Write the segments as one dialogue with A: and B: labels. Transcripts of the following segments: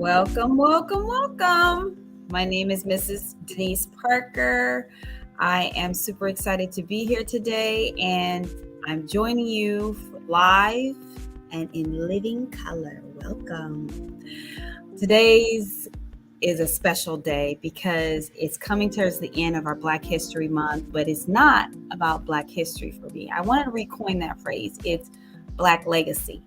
A: Welcome, welcome, welcome. My name is Mrs. Denise Parker. I am super excited to be here today, and I'm joining you live and in living color. Welcome. Today's is a special day because it's coming towards the end of our Black History Month, but it's not about Black history for me. I want to recoin that phrase. It's Black legacy.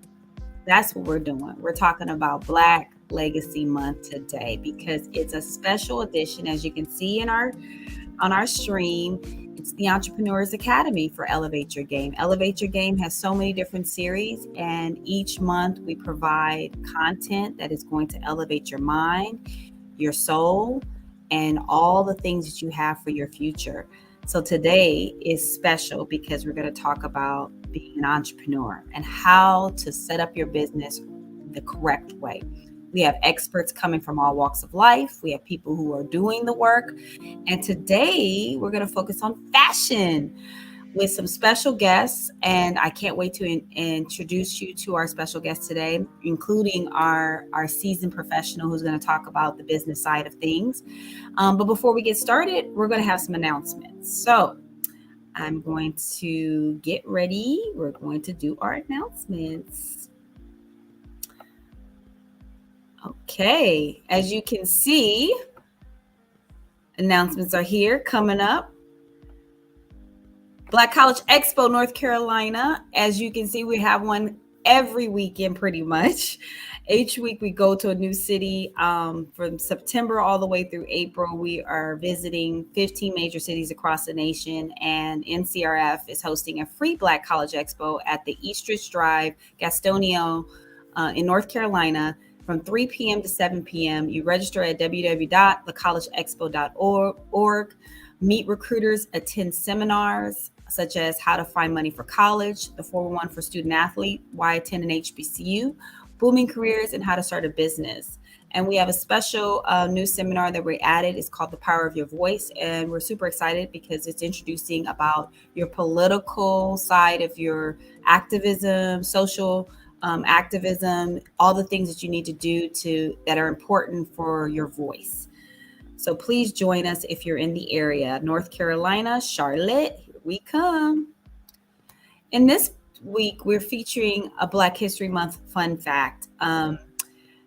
A: That's what we're doing. We're talking about Black Legacy Month today because it's a special edition, as you can see on our stream. It's the Entrepreneurs Academy for Elevate Your Game. Elevate Your Game has so many different series, and each month we provide content that is going to elevate your mind, your soul, and all the things that you have for your future. So today is special because we're going to talk about being an entrepreneur and how to set up your business the correct way. We have experts coming from all walks of life. We have people who are doing the work. And today we're going to focus on fashion with some special guests. And I can't wait to introduce you to our special guests today, including our seasoned professional who's going to talk about the business side of things. But before we get started, we're going to have some announcements. So I'm going to get ready. We're going to do our announcements. Okay, as you can see, announcements are here coming up. Black College Expo, North Carolina. As you can see, we have one every weekend pretty much. Each week we go to a new city. From September all the way through April, we are visiting 15 major cities across the nation, and NCRF is hosting a free Black College Expo at the Eastridge Drive, Gastonia in North Carolina from 3 p.m. to 7 p.m. You register at www.thecollegeexpo.org. Meet recruiters, attend seminars such as how to find money for college, the 411 for student athlete, why attend an HBCU, booming careers, and how to start a business. And we have a special new seminar that we added. It's called The Power of Your Voice. And we're super excited because it's introducing about your political side of your activism, social activism, all the things that you need to do that are important for your voice. So please join us if you're in the area. North Carolina, Charlotte, here we come. In this week, we're featuring a Black History Month fun fact.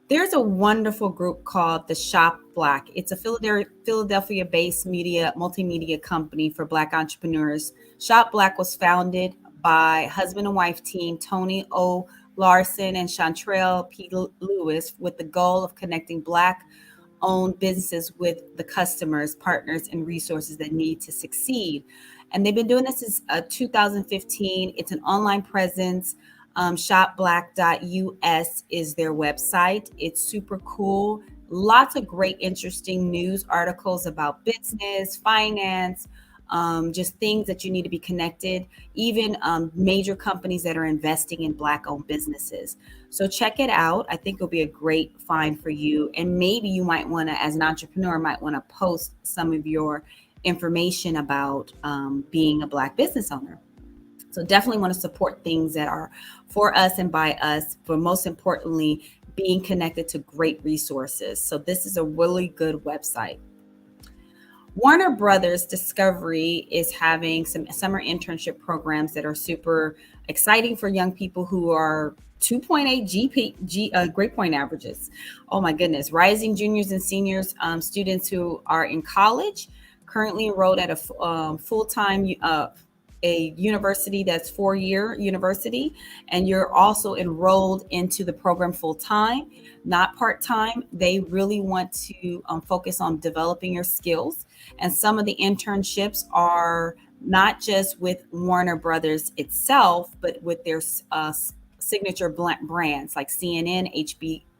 A: There's a wonderful group called the Shop Black. It's a Philadelphia-based multimedia company for Black entrepreneurs. Shop Black was founded by husband and wife team Tony O. Larson and Chantrell P. Lewis with the goal of connecting Black-owned businesses with the customers, partners, and resources that need to succeed. And they've been doing this since 2015. It's an online presence. Shopblack.us is their website. It's super cool. Lots of great, interesting news articles about business, finance, just things that you need to be connected, even major companies that are investing in Black-owned businesses. So check it out. I think it'll be a great find for you. And maybe you might want to, as an entrepreneur, might want to post some of your information about being a Black business owner. So definitely want to support things that are for us and by us, but most importantly, being connected to great resources. So this is a really good website. Warner Brothers Discovery is having some summer internship programs that are super exciting for young people who are 2.8 grade point averages. Oh my goodness. Rising juniors and seniors, students who are in college, currently enrolled at a full-time a university that's 4-year university, and you're also enrolled into the program full-time, not part-time. They really want to focus on developing your skills. And some of the internships are not just with Warner Brothers itself, but with their signature brands like CNN,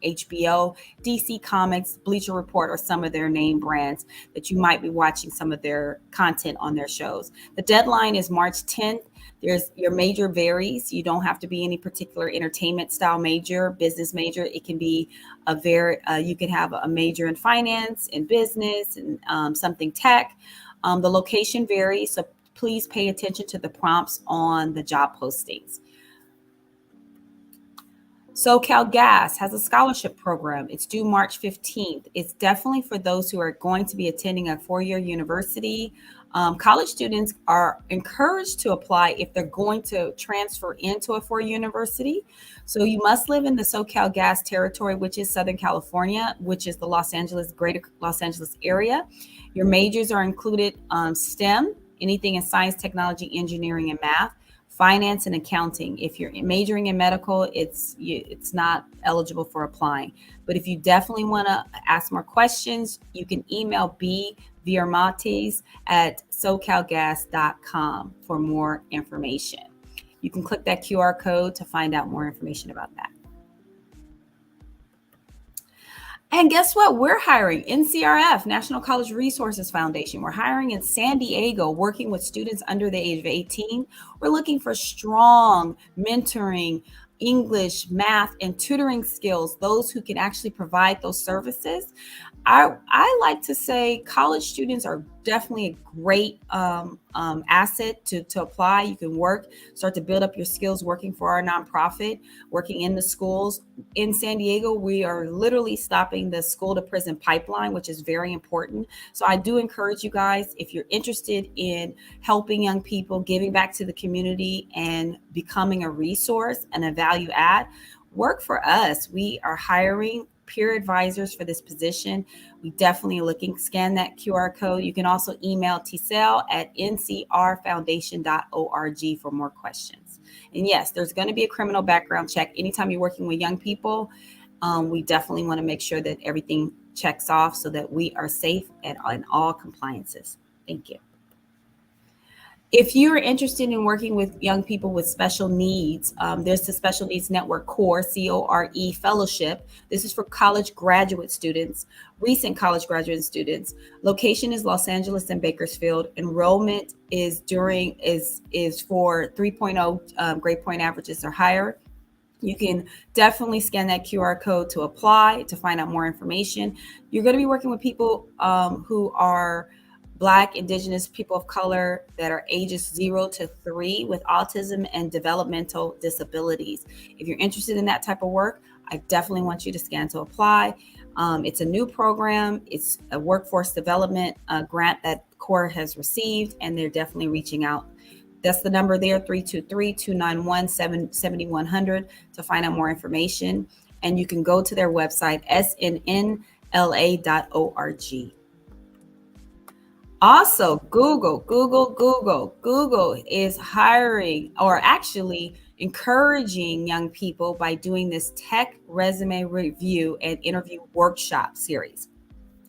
A: HBO, DC Comics, Bleacher Report, or some of their name brands that you might be watching some of their content on their shows. The deadline is March 10th. Your major varies. You don't have to be any particular entertainment style major, business major. It can be you can have a major in finance, in business, and something tech. The location varies, so please pay attention to the prompts on the job postings. SoCal Gas has a scholarship program. It's due March 15th. It's definitely for those who are going to be attending a four-year university. College students are encouraged to apply if they're going to transfer into a four-year university. So you must live in the SoCal Gas territory, which is Southern California, which is the greater Los Angeles area. Your majors are included STEM, anything in science, technology, engineering, and math, finance and accounting. If you're majoring in medical, it's not eligible for applying. But if you definitely want to ask more questions, you can email bvirmates at socalgas.com for more information. You can click that QR code to find out more information about that. And guess what? We're hiring NCRF, National College Resources Foundation. We're hiring in San Diego, working with students under the age of 18. We're looking for strong mentoring, English, math, and tutoring skills, those who can actually provide those services. I like to say college students are definitely a great asset to apply. You can start to build up your skills working for our nonprofit, working in the schools. In San Diego, we are literally stopping the school to prison pipeline, which is very important. So I do encourage you guys, if you're interested in helping young people, giving back to the community and becoming a resource and a value add, work for us. We are hiring peer advisors for this position. We definitely are looking. Scan that QR code. You can also email Tisel at ncrfoundation.org for more questions. And yes, there's going to be a criminal background check. Anytime you're working with young people, we definitely want to make sure that everything checks off so that we are safe in all compliances. Thank you. If you're interested in working with young people with special needs, there's the Special Needs Network Core, CORE Fellowship. This is for college graduate students, recent college graduate students. Location is Los Angeles and Bakersfield. Enrollment is for 3.0 grade point averages or higher. You can definitely scan that QR code to apply, to find out more information. You're going to be working with people who are Black, Indigenous, people of color that are ages 0 to 3 with autism and developmental disabilities. If you're interested in that type of work, I definitely want you to scan to apply. It's a new program. It's a workforce development grant that CORE has received, and they're definitely reaching out. That's the number there, 323-291-7100 to find out more information. And you can go to their website, snnla.org. Also, Google is hiring, or actually encouraging young people by doing this tech resume review and interview workshop series.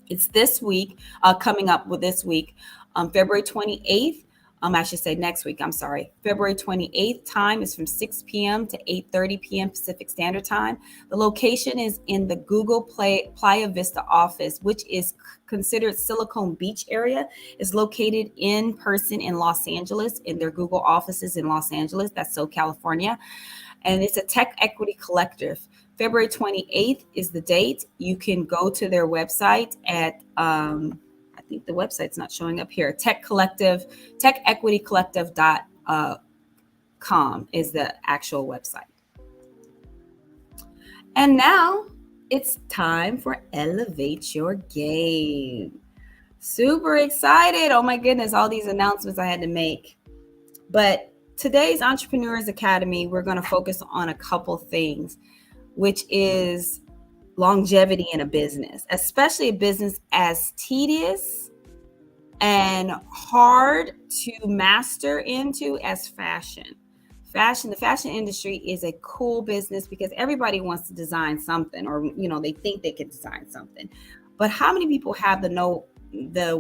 A: It's this week, coming up with this week, February 28th. I should say next week, I'm sorry. February 28th, time is from 6 p.m. to 8:30 p.m. Pacific Standard Time. The location is in the Google Playa Vista office, which is considered Silicon Beach area. It's located in person in Los Angeles, in their Google offices in Los Angeles. That's California. And it's a tech equity collective. February 28th is the date. You can go to their website at, I think the website's not showing up here. techequitycollective.com is the actual website. And now it's time for Elevate Your Game. Super excited. Oh my goodness, all these announcements I had to make. But today's Entrepreneurs Academy, we're going to focus on a couple things, which is longevity in a business, especially a business as tedious and hard to master into as fashion. The fashion industry is a cool business because everybody wants to design something, or they think they can design something. But how many people have the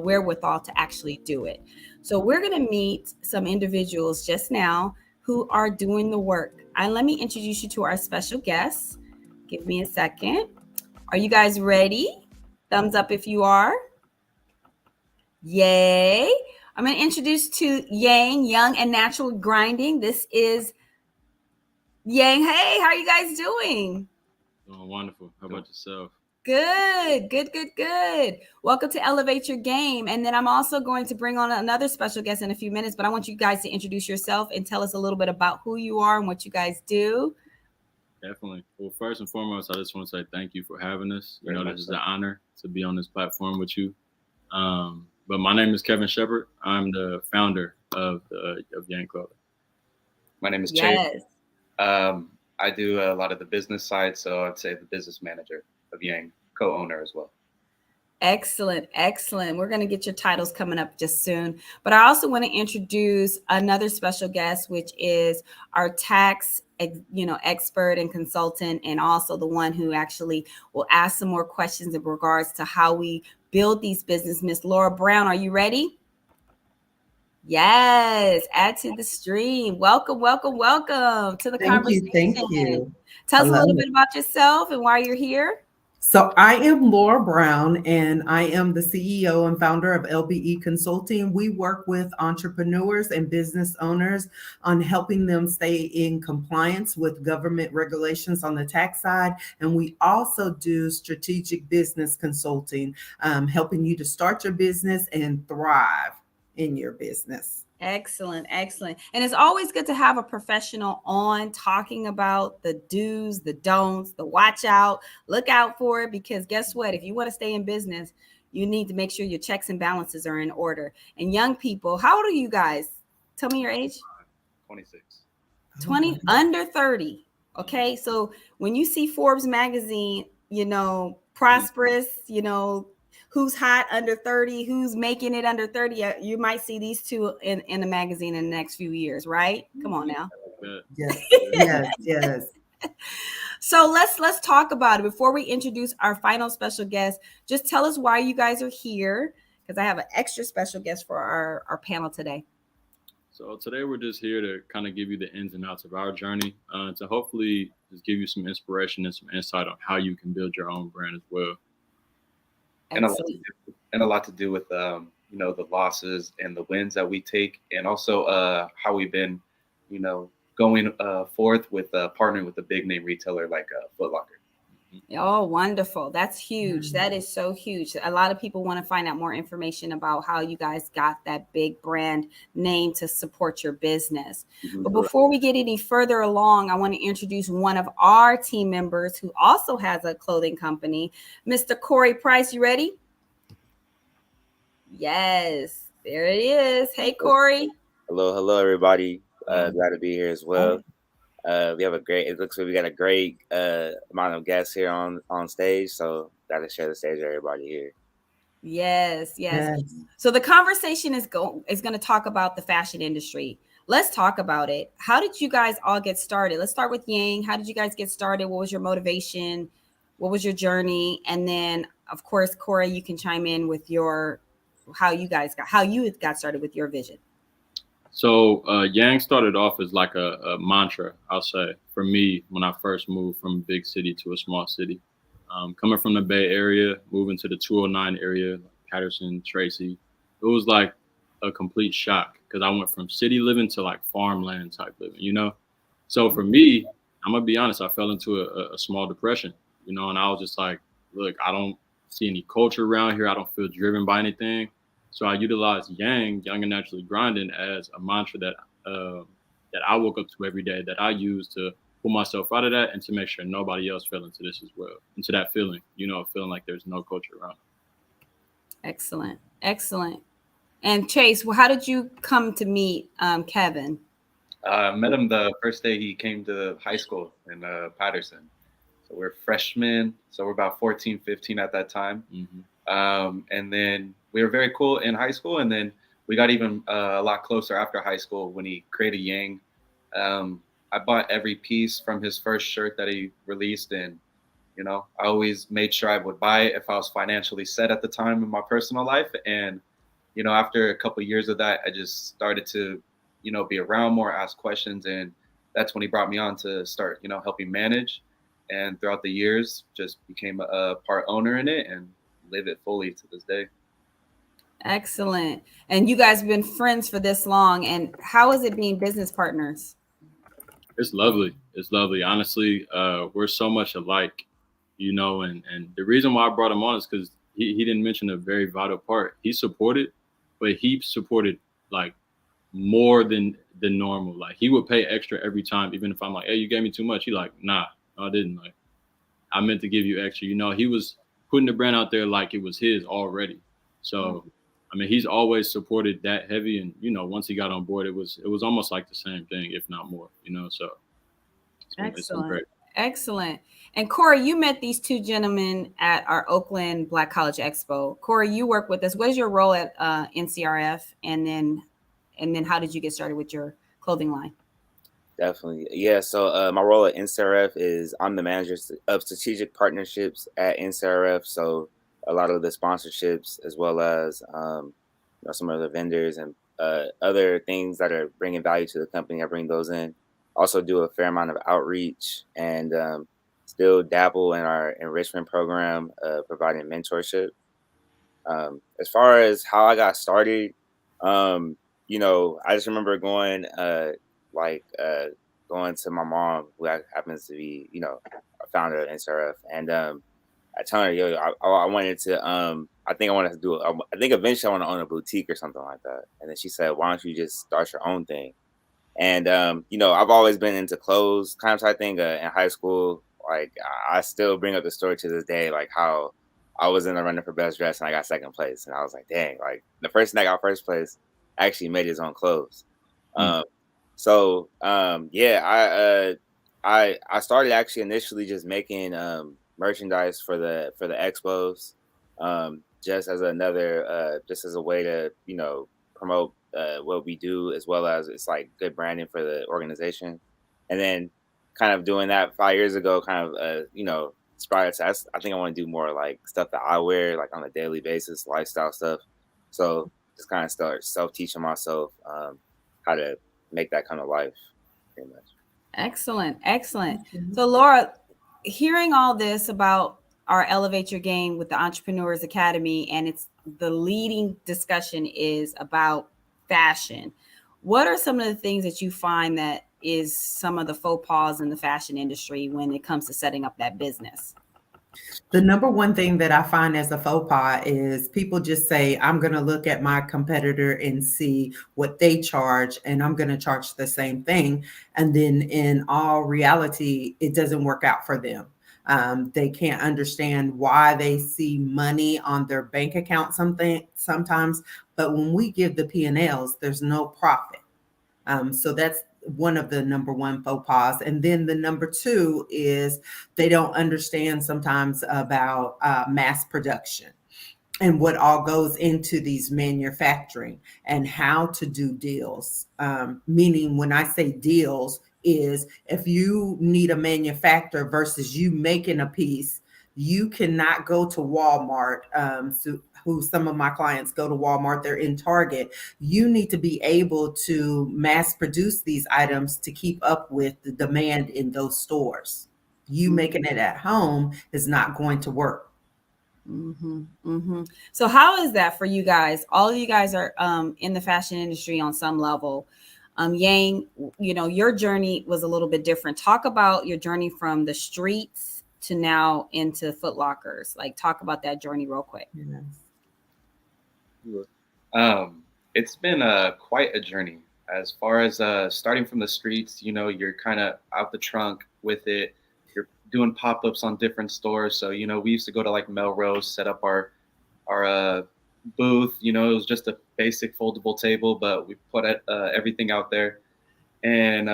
A: wherewithal to actually do it? So we're going to meet some individuals just now who are doing the work. Let me introduce you to our special guests. Give me a second. Are you guys ready? Thumbs up if you are. Yay. I'm going to introduce to Y.A.N.G, Young and Natural Grinding. This is Y.A.N.G. Hey, how are you guys doing?
B: Oh, wonderful. How about yourself?
A: Good. Welcome to Elevate Your Game. And then I'm also going to bring on another special guest in a few minutes, but I want you guys to introduce yourself and tell us a little bit about who you are and what you guys do.
B: Definitely. Well, first and foremost, I just want to say thank you for having us. You
C: Very
B: know,
C: much
B: this is
C: so.
B: an honor to be on this platform with you. But my name is Kevin Shephard. I'm the founder of Y.A.N.G Clothing.
C: My name is Chase.
A: Yes.
C: I do a lot of the business side, so I'd say the business manager of Y.A.N.G, co-owner as well.
A: Excellent, excellent. We're going to get your titles coming up just soon. But I also want to introduce another special guest, which is our tax, expert and consultant, and also the one who actually will ask some more questions in regards to how we build these business. Miss Lorra Brown, are you ready? Yes, add to the stream. Welcome, welcome, welcome to the
D: Thank you. Thank
A: conversation.
D: you.
A: Tell us a
D: Hello.
A: little bit about yourself and why you're here.
D: So I am Lorra Brown, and I am the CEO and founder of LBE Consulting. We work with entrepreneurs and business owners on helping them stay in compliance with government regulations on the tax side. And we also do strategic business consulting, helping you to start your business and thrive in your business.
A: Excellent, excellent. And it's always good to have a professional on talking about the do's, the don'ts, the watch out, look out for it, because guess what? If you want to stay in business, you need to make sure your checks and balances are in order. And young people, how old are you guys? Tell me your age.
C: 26.
A: 20, under 30. Okay. So when you see Forbes magazine, prosperous, who's hot under 30, who's making it under 30, you might see these two in the magazine in the next few years, right? Come on now.
D: Yes, yes, yes.
A: So let's talk about it before we introduce our final special guest. Just tell us why you guys are here, because I have an extra special guest for our panel today.
B: So today we're just here to kind of give you the ins and outs of our journey, to hopefully just give you some inspiration and some insight on how you can build your own brand as well.
C: And a lot to do with the losses and the wins that we take, and also how we've been, going forth with partnering with a big name retailer like Foot Locker.
A: Oh, wonderful. That's huge. That is so huge. A lot of people want to find out more information about how you guys got that big brand name to support your business.
C: Mhm.
A: But before we get any further along, I want to introduce one of our team members who also has a clothing company, Mr. Corey Price. You ready? Yes, there it is. Hey, Corey.
E: Hello, everybody. Glad to be here as well. We have it looks like we got a great amount of guests here on stage, so got to share the stage with everybody here.
A: Yes. So the conversation is going to talk about the fashion industry. Let's talk about it. How did you guys all get started? Let's start with Yang. How did you guys get started? What was your motivation? What was your journey? And then, of course, Corey, you can chime in with how you got started with your vision.
B: So Y.A.N.G started off as like a mantra, I'll say, for me when I first moved from a big city to a small city. Coming from the Bay Area, moving to the 209 area, Patterson, Tracy, it was like a complete shock because I went from city living to like farmland type living. So for me, I'm going to be honest, I fell into a small depression, and I was just like, look, I don't see any culture around here. I don't feel driven by anything. So I utilized Y.A.N.G, Young and Naturally Grinding, as a mantra that I woke up to every day, that I use to pull myself out of that and to make sure nobody else fell into this as well, into that feeling, feeling like there's no culture around.
A: Excellent. And Chase, well, how did you come to meet Kevin?
C: I met him the first day he came to high school in Patterson. So we're freshmen, so we're about 14, 15 at that time.
B: Mm-hmm.
C: And then we were very cool in high school, and then we got even a lot closer after high school when he created Y.A.N.G. I bought every piece from his first shirt that he released, and I always made sure I would buy it if I was financially set at the time in my personal life. And after a couple of years of that, I just started to be around more, ask questions, and that's when he brought me on to start helping manage. And throughout the years, just became a part owner in it and live it fully to this day.
A: Excellent. And you guys have been friends for this long. And how is it being business partners?
B: It's lovely. Honestly, we're so much alike, and the reason why I brought him on is because he didn't mention a very vital part. He supported, but he supported like more than normal. Like he would pay extra every time, even if I'm like, hey, you gave me too much. He like, nah, No, I didn't. Like, I meant to give you extra. You know, he was putting the brand out there like it was his already. So, I mean, he's always supported that heavy. And, you know, once he got on board, it was almost like the same thing, if not more, you know, so it's been great.
A: Excellent. And Corey, you met these two gentlemen at our Oakland Black College Expo. Corey, you work with us. What is your role at NCRF? And then how did you get started with your clothing line?
E: Definitely. Yeah. So my role at NCRF is I'm the manager of strategic partnerships at NCRF. So a lot of the sponsorships, as well as you know, some of the vendors and other things that are bringing value to the company, I bring those in. Also do a fair amount of outreach and still dabble in our enrichment program, providing mentorship. As far as how I got started, you know, I just remember going like going to my mom, who happens to be, you know, a founder of NSRF, and I told her, yo, I wanted to, I think I wanted to do, I think eventually I want to own a boutique or something like that. And then she said, why don't you just start your own thing? And you know, I've always been into clothes kind of type thing in high school. Like I still bring up the story to this day, like how I was in the running for best dress and I got second place, and I was like, dang, like the person that got first place actually made his own clothes.
B: Mm.
E: Yeah, I started actually initially just making merchandise for the expos, just as another just as a way to, you know, promote what we do, as well as it's like good branding for the organization. And then kind of doing that 5 years ago, kind of you know, inspired to, I think I want to do more like stuff that I wear like on a daily basis, lifestyle stuff. So just kind of start self-teaching myself how to make that kind of life, pretty much.
A: Excellent. Excellent. So Lorra, hearing all this about our Elevate Your Game with the Entrepreneurs Academy, and it's the leading discussion is about fashion. What are some of the things that you find that is some of the faux pas in the fashion industry when it comes to setting up that business?
D: The number one thing that I find as a faux pas is people just say, I'm going to look at my competitor and see what they charge, and I'm going to charge the same thing. And then in all reality, it doesn't work out for them. They can't understand why they see money on their bank account sometimes, but when we give the P&Ls, there's no profit. So that's one of the number one faux pas. And then the number two is they don't understand sometimes about mass production and what all goes into these manufacturing and how to do deals. Meaning when I say deals is if you need a manufacturer versus you making a piece, you cannot go to Walmart, who some of my clients go to Walmart, they're in Target. You need to be able to mass produce these items to keep up with the demand in those stores. You making it at home is not going to work.
A: Mm-hmm, mm-hmm. So how is that for you guys? All of you guys are in the fashion industry on some level. Y.A.N.G, you know, your journey was a little bit different. Talk about your journey from the streets to now into Foot Lockers. Like, talk about that journey real quick.
D: Yes.
C: It's been quite a journey. As far as starting from the streets, you know, you're kind of out the trunk with it. You're doing pop-ups on different stores. So, you know, we used to go to like Melrose, set up our booth. You know, it was just a basic foldable table, but we put everything out there. And,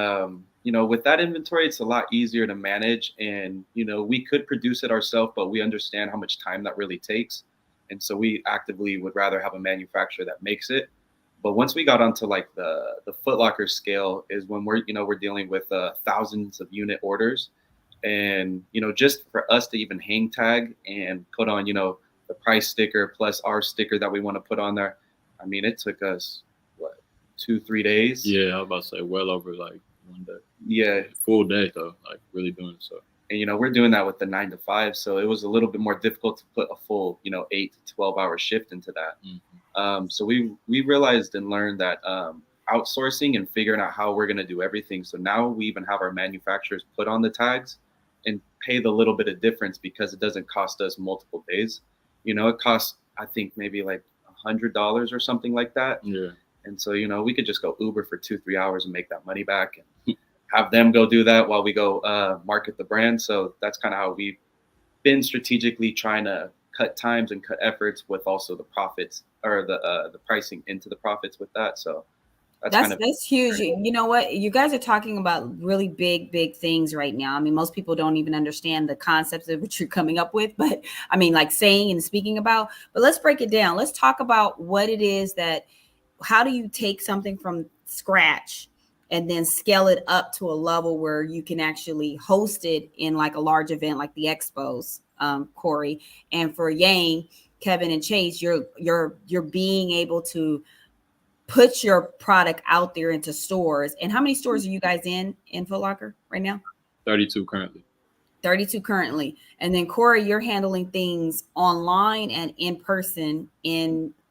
C: you know, with that inventory, it's a lot easier to manage. And, you know, we could produce it ourselves, but we understand how much time that really takes. And so we actively would rather have a manufacturer that makes it. But once we got onto like the Foot Locker scale is when we're dealing with thousands of unit orders. And, you know, just for us to even hang tag and put on, you know, the price sticker plus our sticker that we want to put on there. I mean, it took us, what, 2-3 days?
B: Yeah, I was about to say well over like one day.
C: Yeah.
B: Full day though, like really doing it. So.
C: And, you know, we're doing that with the 9 to 5. So it was a little bit more difficult to put a full, you know, 8 to 12 hour shift into that. Mm-hmm. So we realized and learned that outsourcing and figuring out how we're going to do everything. So now we even have our manufacturers put on the tags and pay the little bit of difference because it doesn't cost us multiple days. You know, it costs, I think, maybe like $100 or something like that.
B: Yeah.
C: And so, you know, we could just go Uber for 2-3 hours and make that money back. And have them go do that while we go market the brand. So that's kind of how we've been strategically trying to cut times and cut efforts with also the profits or the pricing into the profits with that. So
A: that's huge. You know what? You guys are talking about really big things right now. I mean, most people don't even understand the concepts of what you're coming up with, but I mean, like saying and speaking about, but let's break it down. Let's talk about what it is how do you take something from scratch and then scale it up to a level where you can actually host it in like a large event like the expos, Corey, and for Y.A.N.G, Kevin and Chase, you're being able to put your product out there into stores. And how many stores are you guys in Foot Locker right now?
B: 32 currently.
A: 32 currently. And then Corey, you're handling things online and in person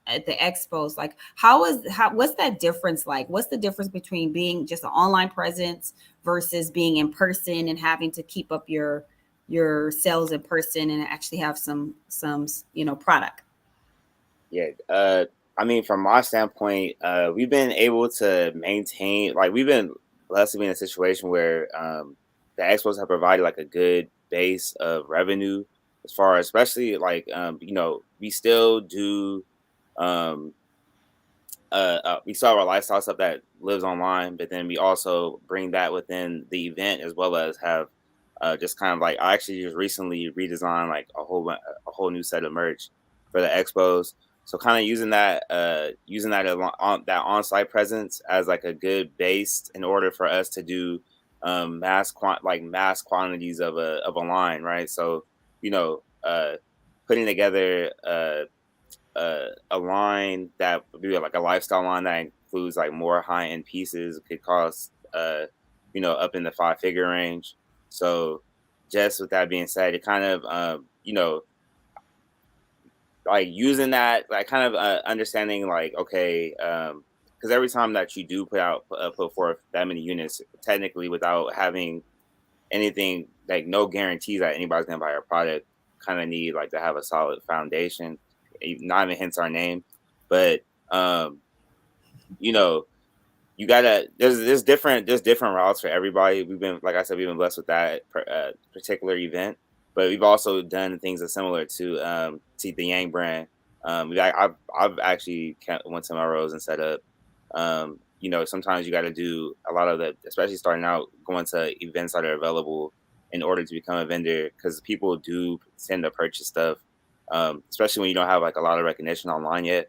A: at the expos. Like what's that difference like? What's the difference between being just an online presence versus being in person and having to keep up your sales in person and actually have some product?
E: Yeah. I mean, from my standpoint, we've been able to maintain, like, we've been blessed to be in a situation where the expos have provided like a good base of revenue as far as, especially like, we still do, we sell our lifestyle stuff that lives online, but then we also bring that within the event as well as have just kind of like, I actually just recently redesigned like a whole new set of merch for the expos. So kind of using that that on-site presence as like a good base in order for us to do mass quantities of a line, right? So putting together a line that would be like a lifestyle line that includes like more high-end pieces could cost up in the 5-figure range. So just with that being said, it kind of like using that, like kind of understanding like, okay, because every time that you do put forth that many units, technically without having anything, like no guarantees that anybody's gonna buy your product, kind of need like to have a solid foundation. Not even hence our name, but you gotta there's different routes for everybody. We've been, like I said, we've been blessed with that particular event, but we've also done things that similar to the Y.A.N.G brand. I've actually went to Melrose and set up. Sometimes you got to do a lot of the, especially starting out, going to events that are available in order to become a vendor, because people do tend to purchase stuff, especially when you don't have like a lot of recognition online yet.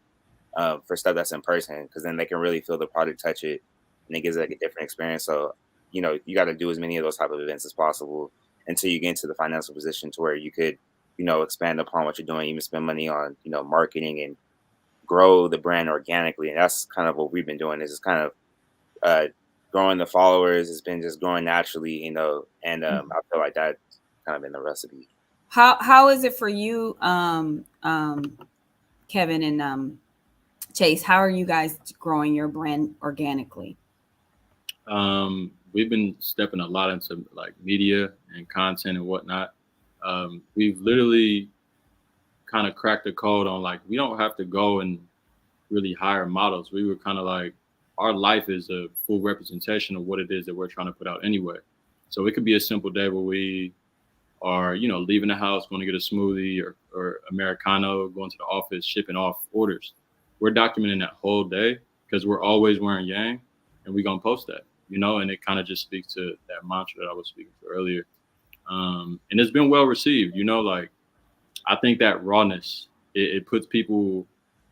E: For stuff that's in person, because then they can really feel the product, touch it, and it gives it like a different experience. So, you got to do as many of those type of events as possible until you get into the financial position to where you could, expand upon what you're doing, even spend money on, marketing and grow the brand organically. And that's kind of what we've been doing, is just kind of growing the followers. It's been just growing naturally, and I feel like that's kind of been the recipe.
A: How is it for you, Kevin and Chase? How are you guys growing your brand organically?
B: We've been stepping a lot into like media and content and whatnot. We've literally kind of cracked the code on, like, we don't have to go and really hire models. We were kind of like, our life is a full representation of what it is that we're trying to put out anyway. So it could be a simple day where we are, leaving the house, going to get a smoothie or Americano, going to the office, shipping off orders. We're documenting that whole day because we're always wearing Y.A.N.G, and we're going to post that, and it kind of just speaks to that mantra that I was speaking to earlier. And it's been well received, like, I think that rawness, it puts people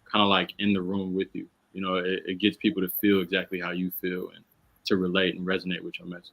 B: kind of like in the room with you. It gets people to feel exactly how you feel and to relate and resonate with your message.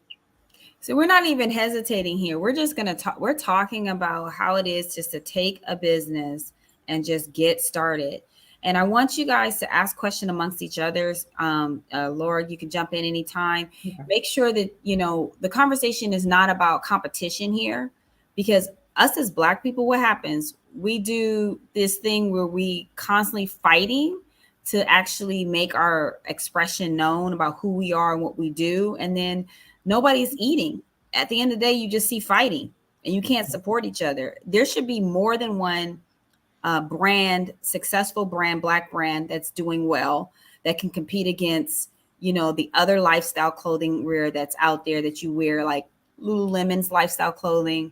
A: So we're not even hesitating here. We're just going to talk. We're talking about how it is just to take a business and just get started. And I want you guys to ask questions amongst each others. Lorra, you can jump in anytime. Okay. Make sure that, the conversation is not about competition here, because us as Black people, what happens? We do this thing where we constantly fighting to actually make our expression known about who we are and what we do. And then nobody's eating. At the end of the day, you just see fighting and you can't support each other. There should be more than one brand, successful brand, Black brand that's doing well, that can compete against, the other lifestyle clothing wear that's out there that you wear, like Lululemon's lifestyle clothing,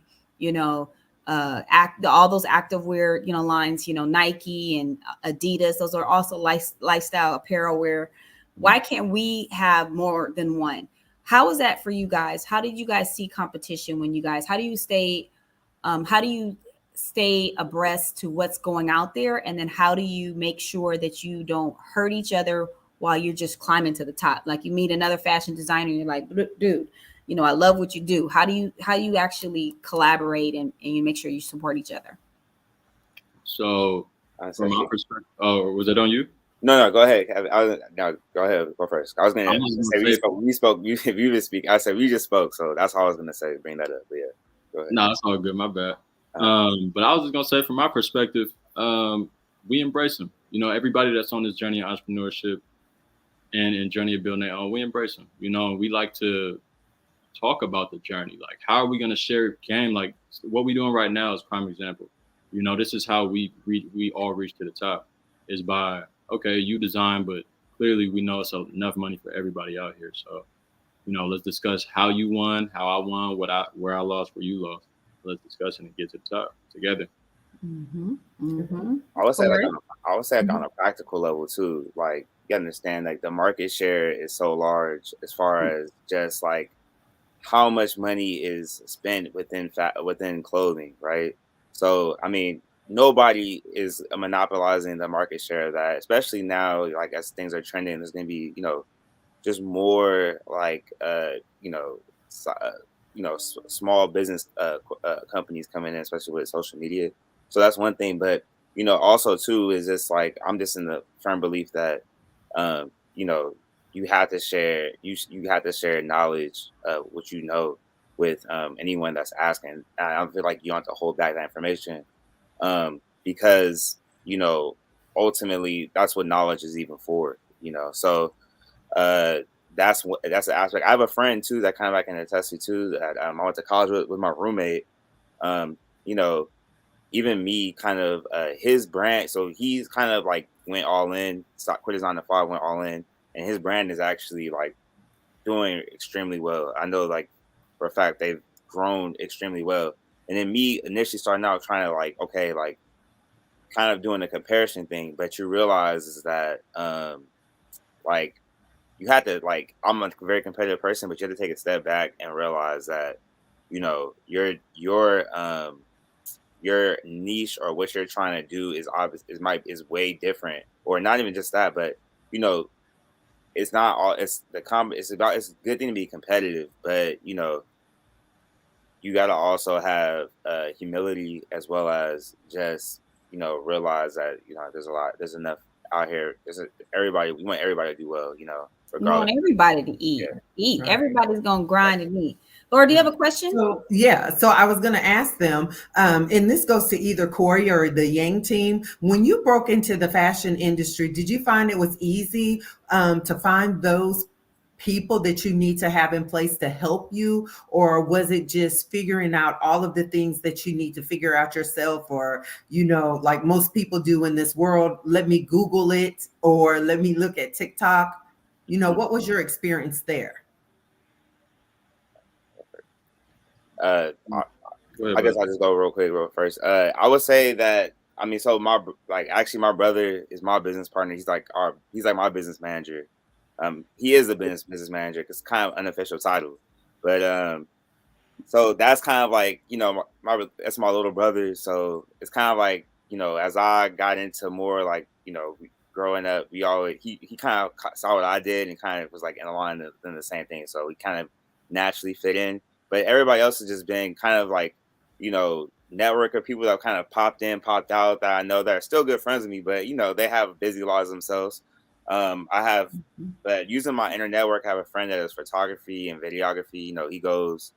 A: all those active wear, lines, Nike and Adidas, those are also lifestyle apparel wear. Why can't we have more than one? How is that for you guys? How did you guys see competition how do you stay abreast to what's going out there? And then how do you make sure that you don't hurt each other while you're just climbing to the top? Like you meet another fashion designer and you're like, dude, I love what you do. How do you actually collaborate and you make sure you support each other?
B: So from my perspective, oh, was it on you?
E: No, go ahead. No, go ahead. Go first. I was going to say we spoke. You just speak. I said we just spoke, so that's all I was going to say. Bring that up. But yeah, go ahead.
B: No, it's all good. My bad. But I was just going to say, from my perspective, we embrace them. Everybody that's on this journey of entrepreneurship and journey of building their own, we embrace them. We like to talk about the journey. Like, how are we going to share game? Like, what we're doing right now is prime example. This is how we all reach to the top, is by, okay, you design, but clearly we know it's enough money for everybody out here. So, let's discuss how you won, how I won, where I lost, where you lost. Let's discuss it and get to the top together.
A: Mm-hmm. Mm-hmm.
E: I would say on a practical level too. Like, you understand, like, the market share is so large as far as just like how much money is spent within clothing, right? So, I mean, nobody is monopolizing the market share of that, especially now. Like, as things are trending, there's going to be, just more like, small business companies coming in, especially with social media. So that's one thing. But, also too, is just like, I'm just in the firm belief that, you have to share, you have to share knowledge of what with anyone that's asking. I don't feel like you have to hold back that information, because ultimately that's what knowledge is even for. So that's the aspect. I have a friend too that kind of I can attest to too, that I went to college with my roommate. Even me, kind of his brand. So he's kind of like went all in, quit his 9 to 5, went all in, and his brand is actually like doing extremely well. I know, like, for a fact, they've grown extremely well. And then me initially starting out trying to, like, okay, like, kind of doing a comparison thing, but you realize is that like, you have to, like, I'm a very competitive person, but you have to take a step back and realize that your niche or what you're trying to do is obvious, is way different, or not even just that, but it's not all. It's it's a good thing to be competitive, but you got to also have humility, as well as just realize that there's enough out here. We want everybody to do well,
A: We want everybody to eat.
D: Right.
A: Everybody's gonna grind and eat. Laura, do you have a question?
D: So I was going to ask them, and this goes to either Corey or the Y.A.N.G team. When you broke into the fashion industry, did you find it was easy to find those people that you need to have in place to help you, or was it just figuring out all of the things that you need to figure out yourself, or like most people do in this world, let me Google it or let me look at TikTok? What was your experience there?
E: I guess I'll just go real first. I would say that, I mean, so my brother is my business partner. He's like my business manager. He is a business manager. It's kind of unofficial title, but so that's kind of like that's my little brother. So it's kind of like as I got into more like growing up, he kind of saw what I did and kind of was like in line in the same thing. So we kind of naturally fit in. But everybody else has just been kind of like, network of people that have kind of popped in, popped out, that I know that are still good friends with me, but they have busy lives themselves. But using my inner network, I have a friend that does photography and videography. He goes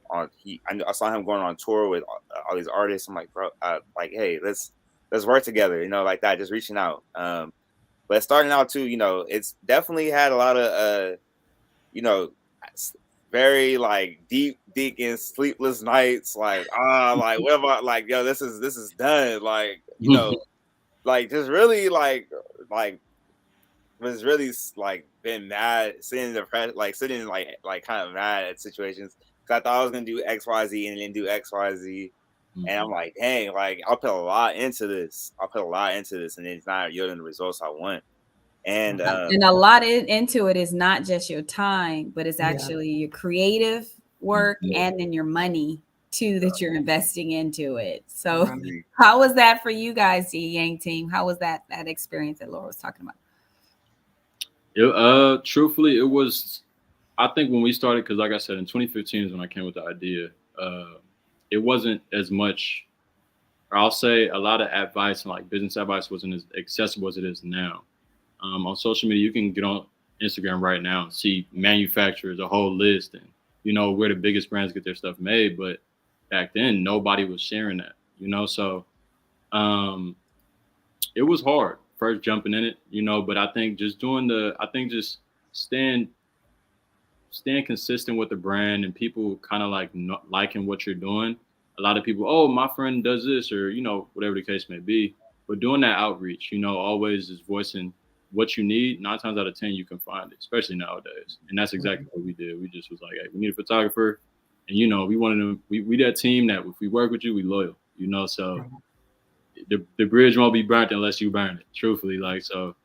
E: on. I saw him going on tour with all these artists. I'm like, bro, like, hey, let's work together. Like that, just reaching out. But starting out too, it's definitely had a lot of, very like deep and sleepless nights, like like what about, like, yo, this is done, like like just really like was really like been mad, sitting depressed, like sitting like kind of mad at situations because I thought I was gonna do X, Y, Z and then do X, Y, Z. And I'm like, dang, like I'll put a lot into this. I'll put a lot into this, and it's not yielding the results I want. And
A: And a lot into it is not just your time, but it's
D: Yeah.
A: actually your creative work and then your money too that you're investing into it. So
E: Right.
A: how was that for you guys, the Yang team? How was that experience that Laura was talking about?
B: Truthfully, it was. I think when we started, because like I said, in 2015 is when I came with the idea. It wasn't as much. Or I'll say a lot of advice and like business advice wasn't as accessible as it is now. On social media, you can get on Instagram right now and see manufacturers, a whole list, and you know where the biggest brands get their stuff made. But back then, nobody was sharing that. You know, so it was hard first jumping in it. You know, but I think just just staying consistent with the brand and people kind of like not liking what you're doing. A lot of people, oh, my friend does this, or you know, whatever the case may be. But doing that outreach, you know, always is voicing what you need. 9 times out of 10, you can find it, especially nowadays. And that's exactly what we did. We just was like, hey, we need a photographer, and you know, we wanted to. We that team that if we work with you, we loyal. You know, so the bridge won't be burnt unless you burn it. Truthfully, like so.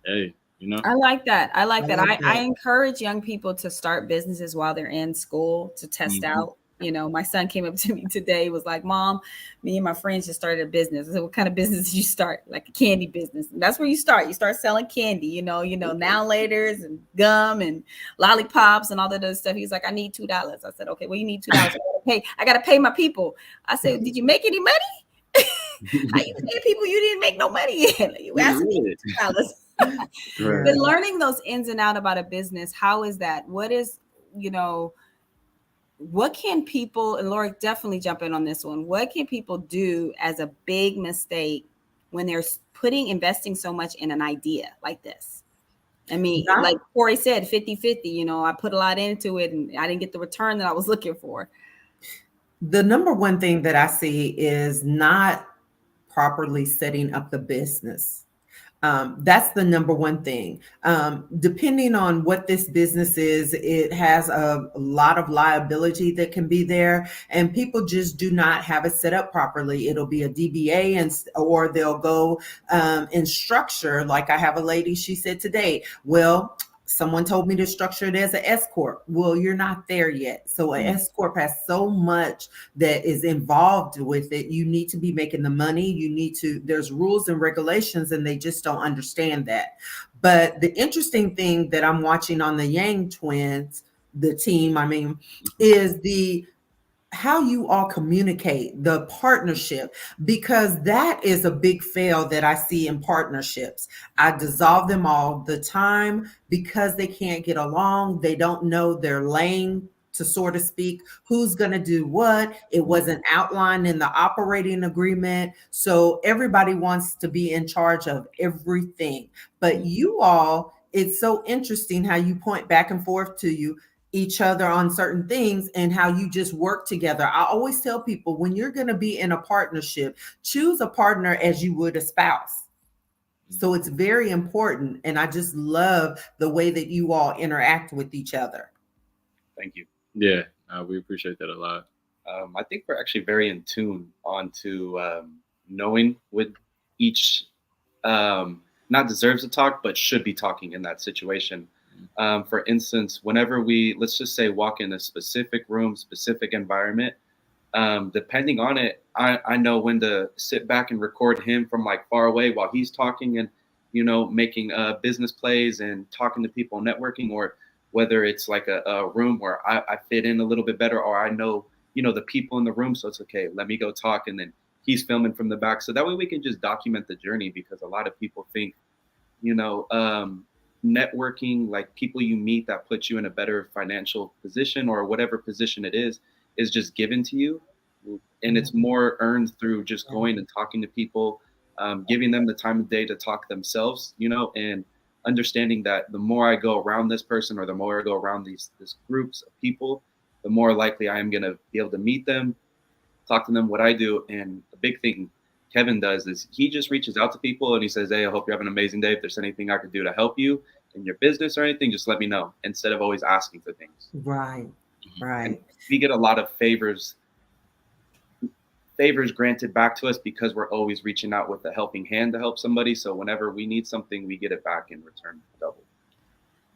B: Hey, you know.
A: I like that. I like that.
D: like
A: I
D: that.
A: encourage young people to start businesses while they're in school to test out. You know, my son came up to me today, was like, Mom, me and my friends just started a business. I said, what kind of business did you start? Like a candy business. And that's where you start. You start selling candy, now laters and gum and lollipops and all that other stuff. He's like, I need $2. I said, okay, well, you need $2. I gotta pay my people. I said, did you make any money? How you pay people you didn't make no money in? You asked me $2. But learning those ins and out about a business, how is that? What is, what can people, and Laura definitely jump in on this one, what can people do as a big mistake when they're investing so much in an idea like this? I mean, like Corey said, 50-50, I put a lot into it and I didn't get the return that I was looking for.
D: The number one thing that I see is not properly setting up the business. That's the number one thing. Depending on what this business is, it has a lot of liability that can be there, and people just do not have it set up properly. It'll be a DBA, or they'll go in structure. Like I have a lady, she said today, well, someone told me to structure it as an S corp. Well, you're not there yet. So an S corp has so much that is involved with it. You need to be making the money. There's rules and regulations, and they just don't understand that. But the interesting thing that I'm watching on the Y.A.N.G twins, the team, is how you all communicate, the partnership, because that is a big fail that I see in partnerships. I dissolve them all the time because they can't get along. They don't know their lane, to sort of speak, who's going to do what. It wasn't outlined in the operating agreement. So everybody wants to be in charge of everything. But you all, it's so interesting how you point back and forth to each other on certain things and how you just work together. I always tell people, when you're going to be in a partnership, choose a partner as you would a spouse. So it's very important. And I just love the way that you all interact with each other.
C: Thank you.
B: Yeah, we appreciate that a lot.
C: I think we're actually very in tune onto knowing with each not deserves to talk, but should be talking in that situation. For instance, whenever let's just say, walk in a specific room, specific environment, depending on it, I know when to sit back and record him from like far away while he's talking and, making business plays and talking to people, networking, or whether it's like a room where I fit in a little bit better, or I know, the people in the room. So it's okay, let me go talk. And then he's filming from the back. So that way we can just document the journey, because a lot of people think, networking, like people you meet that puts you in a better financial position or whatever position it is just given to you. And it's more earned through just going and talking to people, giving them the time of day to talk themselves, and understanding that the more I go around this person, or the more I go around these groups of people, the more likely I am going to be able to meet them, talk to them, what I do. And a big thing, Kevin does is he just reaches out to people and he says, hey, I hope you have an amazing day. If there's anything I could do to help you in your business or anything, just let me know, instead of always asking for things.
D: Right.
C: And we get a lot of favors granted back to us because we're always reaching out with a helping hand to help somebody. So whenever we need something, we get it back in return double.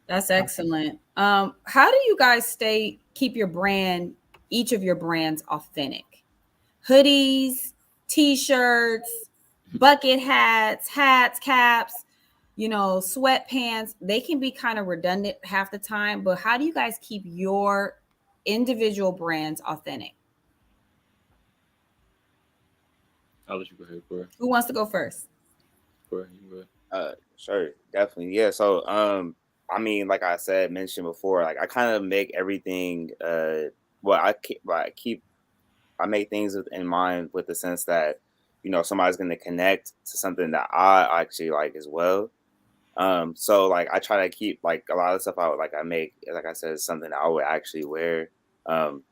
A: That's excellent. How do you guys keep your brand, each of your brands, authentic? Hoodies, t-shirts, bucket hats, caps, sweatpants. They can be kind of redundant half the time, but how do you guys keep your individual brands authentic?
B: I'll let you go ahead, Corey.
A: Who wants to go first?
B: Corey, you go ahead.
E: Sure, definitely. Yeah. So, I mean, like I mentioned before, like I kind of make everything. I make things in mind with the sense that, somebody's going to connect to something that I actually like as well. So like I try to keep like a lot of stuff I make, like I said, something that I would actually wear.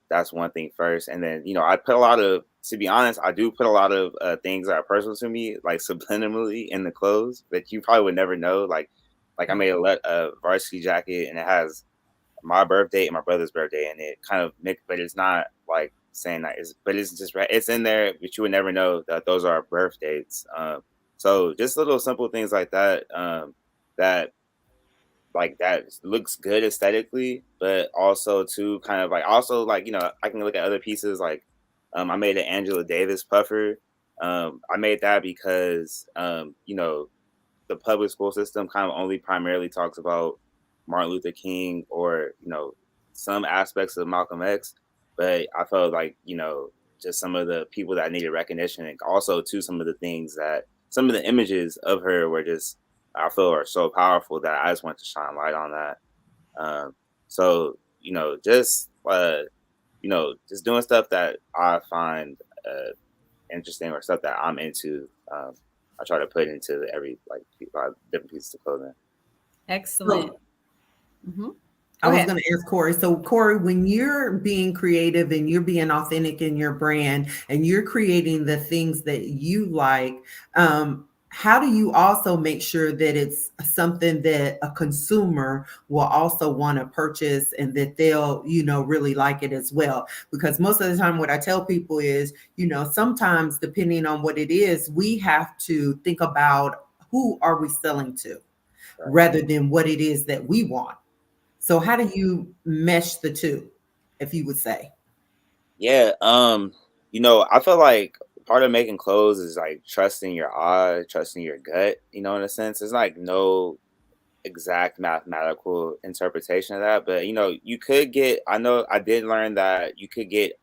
E: That's one thing first. And then, I put a lot of, to be honest, I do put a lot of things that are personal to me, like subliminally in the clothes that you probably would never know. Like I made a varsity jacket and it has my birthday and my brother's birthday and it kind of but it's not like saying that but it's just right. It's in there, but you would never know that those are birth dates. So just little simple things like that, that looks good aesthetically, but also too kind of like I can look at other pieces like I made an Angela Davis puffer. I made that because the public school system kind of only primarily talks about Martin Luther King or some aspects of Malcolm X, but I felt like just some of the people that needed recognition, and also too some of the images of her were just, I feel, are so powerful that I just want to shine light on that. So just doing stuff that I find interesting or stuff that I'm into. I try to put into every different pieces of clothing.
A: Excellent.
D: I was going to ask Corey. So Corey, when you're being creative and you're being authentic in your brand and you're creating the things that you like, how do you also make sure that it's something that a consumer will also want to purchase and that they'll, really like it as well? Because most of the time what I tell people is, sometimes depending on what it is, we have to think about who are we selling to rather than what it is that we want. So how do you mesh the two, if you would say?
E: Yeah. I feel like part of making clothes is like trusting your eye, trusting your gut, in a sense. There's like no exact mathematical interpretation of that, but you could get, I know I did learn that you could get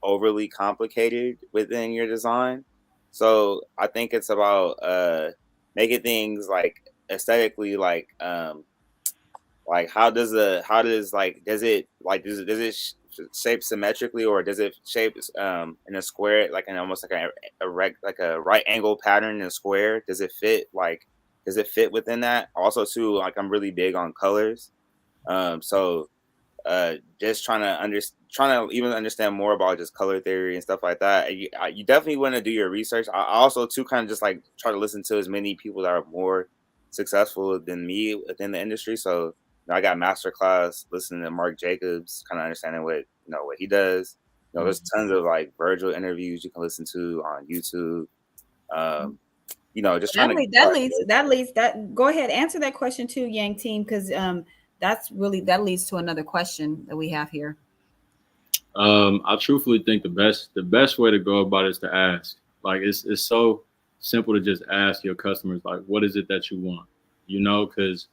E: overly complicated within your design. So I think it's about making things like aesthetically does it shape symmetrically, or does it shape in a square, like in almost like a right angle pattern in a square? Does it fit within that? Also too, like I'm really big on colors. So just trying to even understand more about just color theory and stuff like that. You definitely want to do your research. I also too kind of just like try to listen to as many people that are more successful than me within the industry. So I got masterclass listening to Mark Jacobs, kind of understanding what he does. There's tons of like Virgil interviews you can listen to on YouTube. Just trying
A: that leads. Go ahead, answer that question too, Y.A.N.G team, because that leads to another question that we have here.
B: I truthfully think the best way to go about it is to ask. Like it's so simple to just ask your customers, like, what is it that you want? Because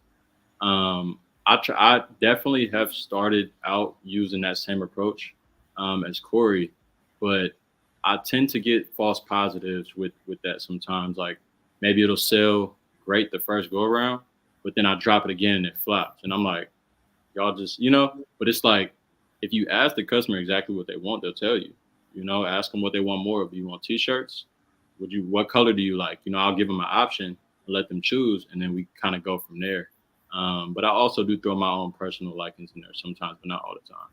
B: I definitely have started out using that same approach as Corey, but I tend to get false positives with that sometimes. Like maybe it'll sell great the first go around, but then I drop it again and it flops. And I'm like, y'all just, but it's like, if you ask the customer exactly what they want, they'll tell you, ask them what they want more of. You want t-shirts? What color do you like? I'll give them an option and let them choose. And then we kind of go from there. But I also do throw my own personal likings in there sometimes, but not all the time.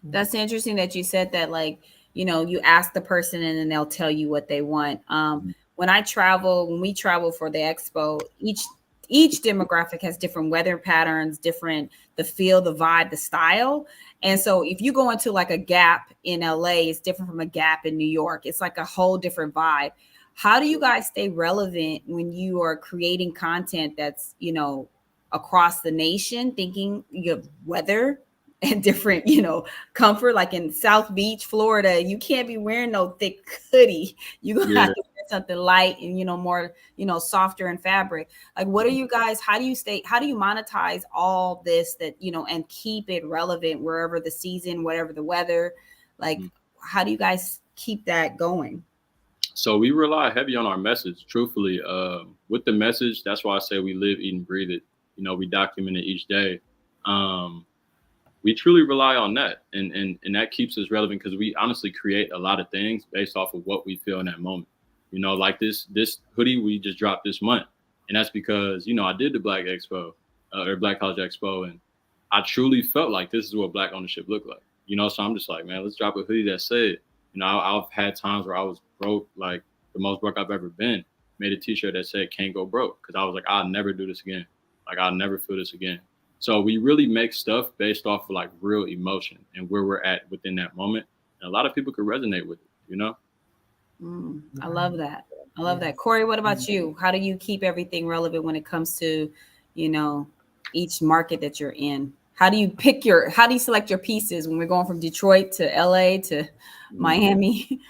A: That's interesting that you said that. Like, you ask the person and then they'll tell you what they want. When we travel for the expo, each demographic has different weather patterns, different the feel, the vibe, the style. And so if you go into like a Gap in LA, it's different from a Gap in New York. It's like a whole different vibe. How do you guys stay relevant when you are creating content that's, across the nation, thinking you have weather and different, comfort? Like in South Beach, Florida, you can't be wearing no thick hoodie. You're gonna have to wear something light and, more, softer in fabric. Like, what are you guys, how do you monetize all this that, and keep it relevant wherever the season, whatever the weather, like, how do you guys keep that going?
B: So we rely heavy on our message, truthfully. With the message, that's why I say we live, eat, and breathe it. We document it each day. We truly rely on that, and that keeps us relevant because we honestly create a lot of things based off of what we feel in that moment. Like this hoodie we just dropped this month, and that's because I did the Black Expo or Black College Expo, and I truly felt like this is what Black ownership looked like. So I'm just like, man, let's drop a hoodie that said, I've had times where I was broke, like the most broke I've ever been. Made a T-shirt that said "Can't go broke" because I was like, I'll never do this again. Like I'll never feel this again. So we really make stuff based off of like real emotion and where we're at within that moment. And a lot of people could resonate with it,
A: I love that. I love that. Corey, what about you? How do you keep everything relevant when it comes to, each market that you're in? How do you select your pieces when we're going from Detroit to LA to Miami?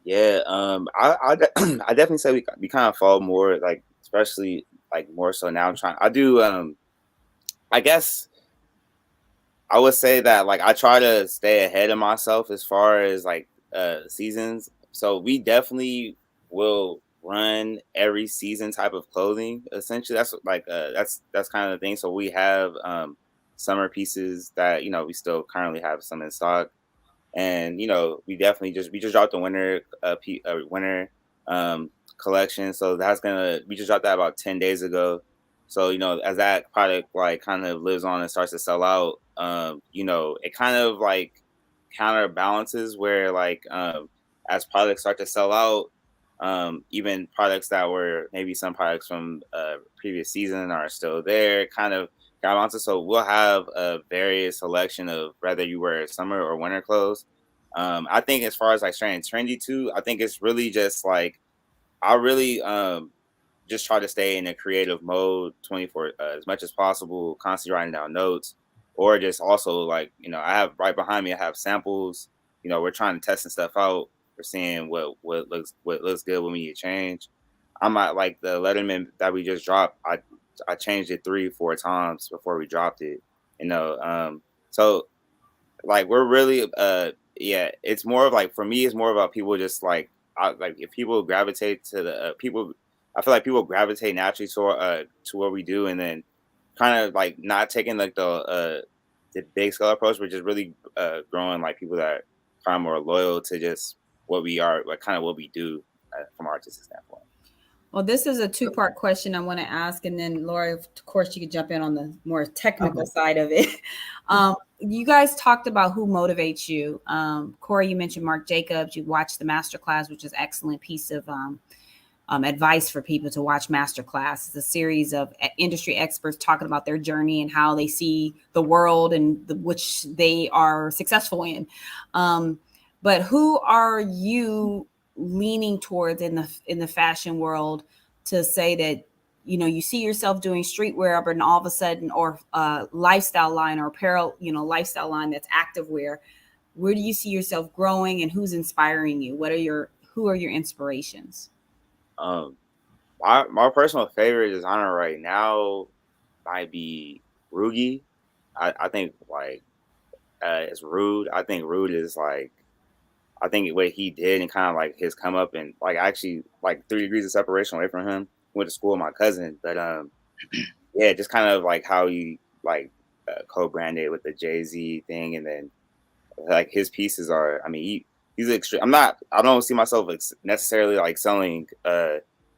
E: Yeah, I definitely say we kind of fall more like, especially like more so now. I guess I would say that like I try to stay ahead of myself as far as like seasons. So we definitely will run every season type of clothing. Essentially, that's like that's kind of the thing. So we have summer pieces that we still currently have some in stock, and we just dropped the winter collection. So we just dropped that about 10 days ago. So as that product like kind of lives on and starts to sell out, it kind of like counterbalances where like as products start to sell out, even products that were maybe some products from previous season are still there, kind of balances. So we'll have a various selection of whether you wear summer or winter clothes. I think as far as like staying trendy too, I think it's really just like I really just try to stay in a creative mode 24 as much as possible, constantly writing down notes, or just also like I have right behind me I have samples. We're trying to testing stuff out. We're seeing what looks good when we need to change. I might like the Letterman that we just dropped. I changed it 3-4 times before we dropped it. So like we're really it's more of like, for me it's more about people just like if people gravitate to the people. I feel like people gravitate naturally to what we do, and then kind of like not taking like the big scale approach, but just really growing like people that are more loyal to just what we are, like kind of what we do from an artistic standpoint.
A: Well, this is a two-part question I want to ask, and then Lorra, of course, you could jump in on the more technical side of it. You guys talked about who motivates you. Corey, you mentioned Marc Jacobs. You watched the masterclass, which is an excellent piece of advice for people to watch masterclass. It's a series of industry experts talking about their journey and how they see the world and which they are successful in. But who are you leaning towards in the fashion world to say that you see yourself doing streetwear, but all of a sudden, or lifestyle line or apparel, lifestyle line that's activewear? Where do you see yourself growing, and who's inspiring you? Who are your inspirations?
E: My personal favorite designer right now might be Rugi. I think like it's Rude. I think Rude is like, I think what he did and kind of like his come up, and like actually like 3 degrees of separation away from him. Went to school with my cousin, but yeah, just kind of like how he like co-branded with the Jay-Z thing, and then like his pieces are. I mean, he's extreme. I don't see myself necessarily like selling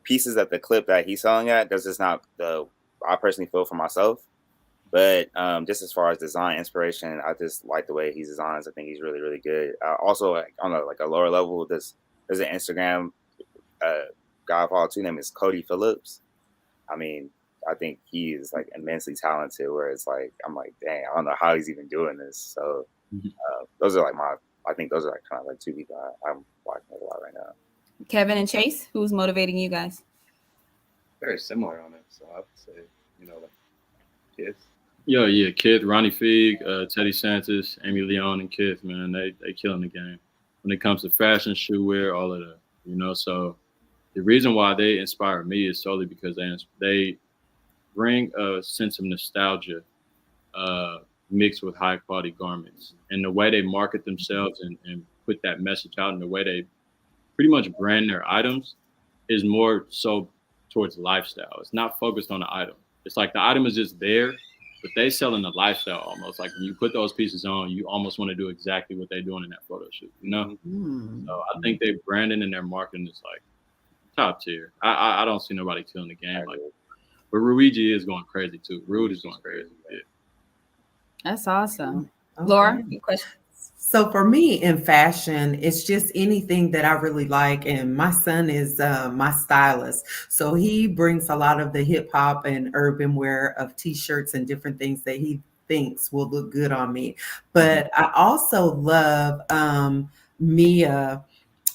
E: pieces at the clip that he's selling at. That's just not the I personally feel for myself. But just as far as design inspiration, I just like the way he designs. I think he's really, really good. Also, like, on a lower level, there's an Instagram guy I follow too. Name is Cody Phillips. I mean, I think he is like immensely talented. Where it's like I'm like, dang, I don't know how he's even doing this. So those are like I think those are like kind of like two people I'm watching a lot right now.
A: Kevin and Chase, who's motivating you guys?
C: Very similar on it. So I would say, like kids.
B: Yeah, Kith, Ronnie Feig, Teddy Santis, Amy Leon, and Kith, man, they killing the game when it comes to fashion, shoe wear, all of that. So the reason why they inspire me is solely because they bring a sense of nostalgia mixed with high quality garments, and the way they market themselves and put that message out, and the way they pretty much brand their items is more so towards lifestyle. It's not focused on the item. It's like the item is just there, but they selling the lifestyle almost. Like when you put those pieces on, you almost want to do exactly what they're doing in that photo shoot, So I think their branding and their marketing is like top tier. I don't see nobody killing the game like that. But Ruigi is going crazy too. Rude is going crazy. Yeah.
A: That's awesome.
D: Okay.
A: Laura, your question?
D: So for me in fashion, it's just anything that I really like. And my son is my stylist. So he brings a lot of the hip hop and urban wear of t-shirts and different things that he thinks will look good on me. But I also love Mia,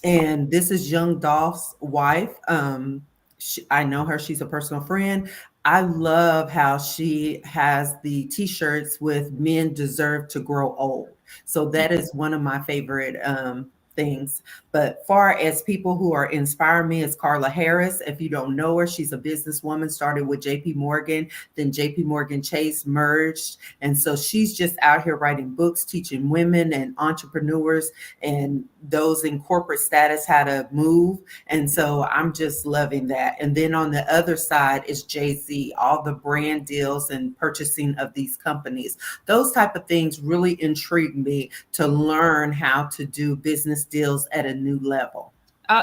D: and this is Young Dolph's wife. I know her. She's a personal friend. I love how she has the t-shirts with "Men Deserve to Grow Old." So that is one of my favorite things. But far as people who are inspiring me is Carla Harris. If you don't know her, she's a businesswoman, started with JP Morgan, then JP Morgan Chase merged. And so she's just out here writing books, teaching women and entrepreneurs and those in corporate status how to move. And so I'm just loving that. And then on the other side is Jay-Z, all the brand deals and purchasing of these companies. Those type of things really intrigue me to learn how to do business deals at a new level.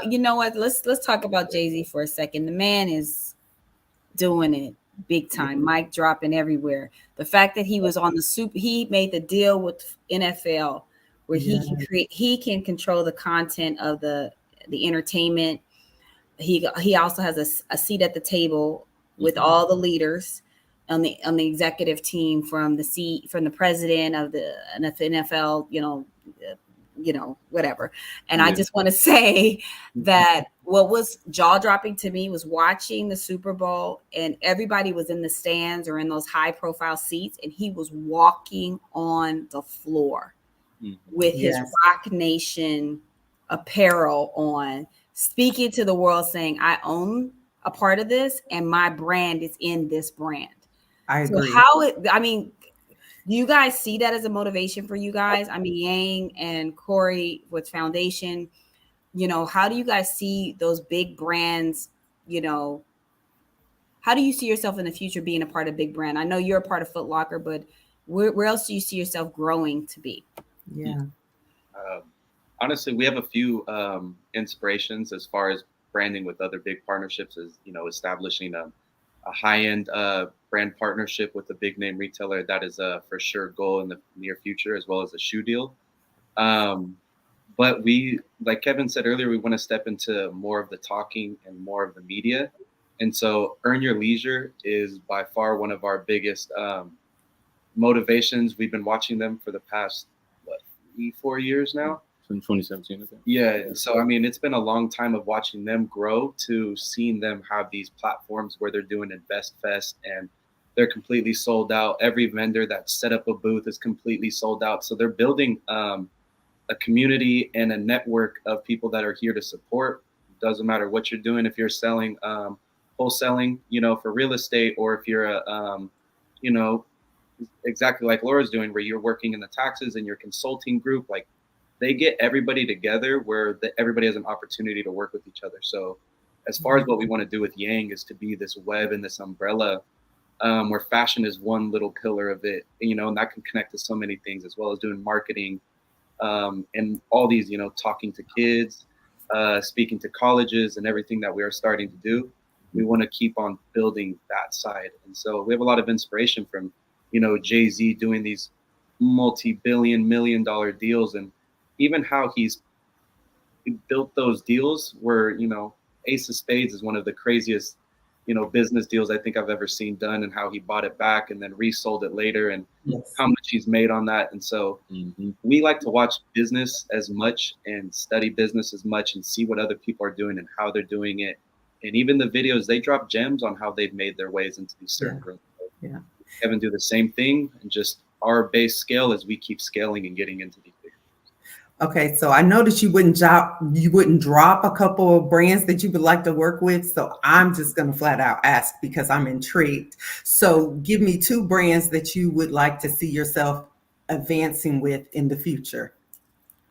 A: You know what? Let's talk about Jay-Z for a second. The man is doing it big time, mic dropping everywhere. The fact that he was on he made the deal with NFL where he can control the content of the entertainment. He also has a seat at the table with all the leaders on the executive team, from the president of the NFL, whatever. And I just want to say that what was jaw-dropping to me was watching the Super Bowl, and everybody was in the stands or in those high-profile seats, and he was walking on the floor with his Rock Nation apparel on, speaking to the world, saying, I own a part of this, and my brand is in this brand.
D: I agree.
A: So do you guys see that as a motivation for you guys? I mean, Yang and Corey with Foundation, how do you guys see those big brands? How do you see yourself in the future being a part of big brand? I know you're a part of Foot Locker, but where else do you see yourself growing to be?
D: Yeah.
C: Honestly, we have a few inspirations as far as branding with other big partnerships, as establishing a high-end brand partnership with a big name retailer. That is a for sure goal in the near future, as well as a shoe deal. But we, like Kevin said earlier, we want to step into more of the talking and more of the media. And so Earn Your Leisure is by far one of our biggest motivations. We've been watching them for the past, 3-4 years now?
B: Since 2017, I think.
C: Yeah. So, I mean, it's been a long time of watching them grow to seeing them have these platforms where they're doing Invest Fest and they're completely sold out. Every vendor that set up a booth is completely sold out. So they're building a community and a network of people that are here to support. Doesn't matter what you're doing. If you're selling, wholesaling, for real estate, or if you're exactly like Laura's doing, where you're working in the taxes and your consulting group, like they get everybody together where everybody has an opportunity to work with each other. So as far as what we want to do with Y.A.N.G is to be this web and this umbrella where fashion is one little pillar of it, and that can connect to so many things, as well as doing marketing and all these, talking to kids, speaking to colleges and everything that we are starting to do. We want to keep on building that side. And so we have a lot of inspiration from Jay-Z doing these multi-billion-million-dollar deals, and even how he built those deals were, Ace of Spades is one of the craziest, business deals I think I've ever seen done, and how he bought it back and then resold it later, and how much he's made on that. And so we like to watch business as much and study business as much and see what other people are doing and how they're doing it. And even the videos, they drop gems on how they've made their ways into these certain rooms. Kevin do the same thing, and just our base scale as we keep scaling and getting into these bigger.
D: Okay, so I know that you wouldn't drop a couple of brands that you would like to work with. So I'm just going to flat out ask because I'm intrigued. So give me 2 brands that you would like to see yourself advancing with in the future.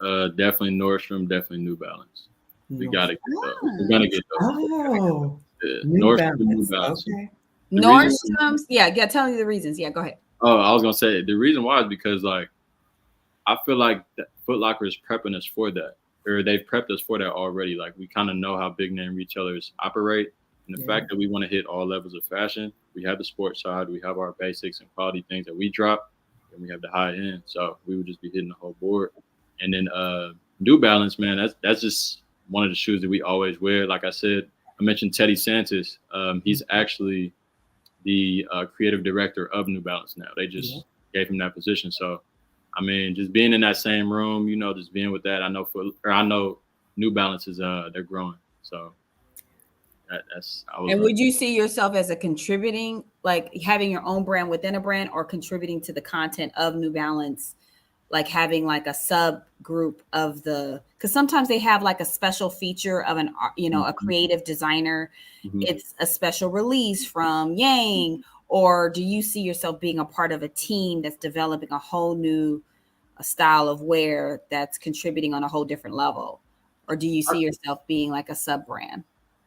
B: Definitely Nordstrom, definitely New Balance. We gotta get those. We're gonna get those.
D: New Balance. Okay.
A: Nordstrom's, tell me the reasons. Yeah, go ahead.
B: Oh, I was gonna say the reason why is because like I feel like Foot Locker is prepping us for that, or they've prepped us for that already. Like we kind of know how big name retailers operate, and the fact that we want to hit all levels of fashion. We have the sports side, we have our basics and quality things that we drop, and we have the high end. So we would just be hitting the whole board. And then New Balance, man, that's just one of the shoes that we always wear. Like I said, I mentioned Teddy Santis. He's actually the creative director of New Balance now. They just gave him that position. So, I mean, just being in that same room, just being with that, I know New Balance is they're growing. So
A: would you see yourself as a contributing, like having your own brand within a brand, or contributing to the content of New Balance, like having like a subgroup of because sometimes they have like a special feature of a creative designer. It's a special release from Y.A.N.G, or do you see yourself being a part of a team that's developing a whole new style of wear that's contributing on a whole different level? Or do you see yourself being like a sub brand?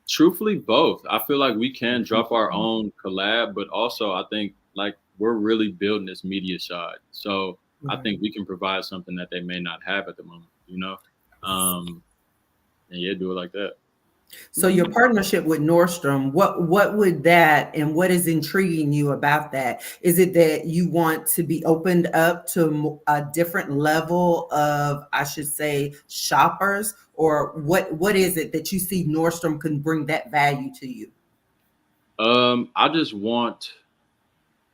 B: Truthfully, both. I feel like we can drop our own collab, but also I think like we're really building this media side. So I think we can provide something that they may not have at the moment, and do it like that.
D: So your partnership with Nordstrom, what would that, and what is intriguing you about that? Is it that you want to be opened up to a different level of, I should say, shoppers, or what is it that you see Nordstrom can bring that value to you?
B: I just want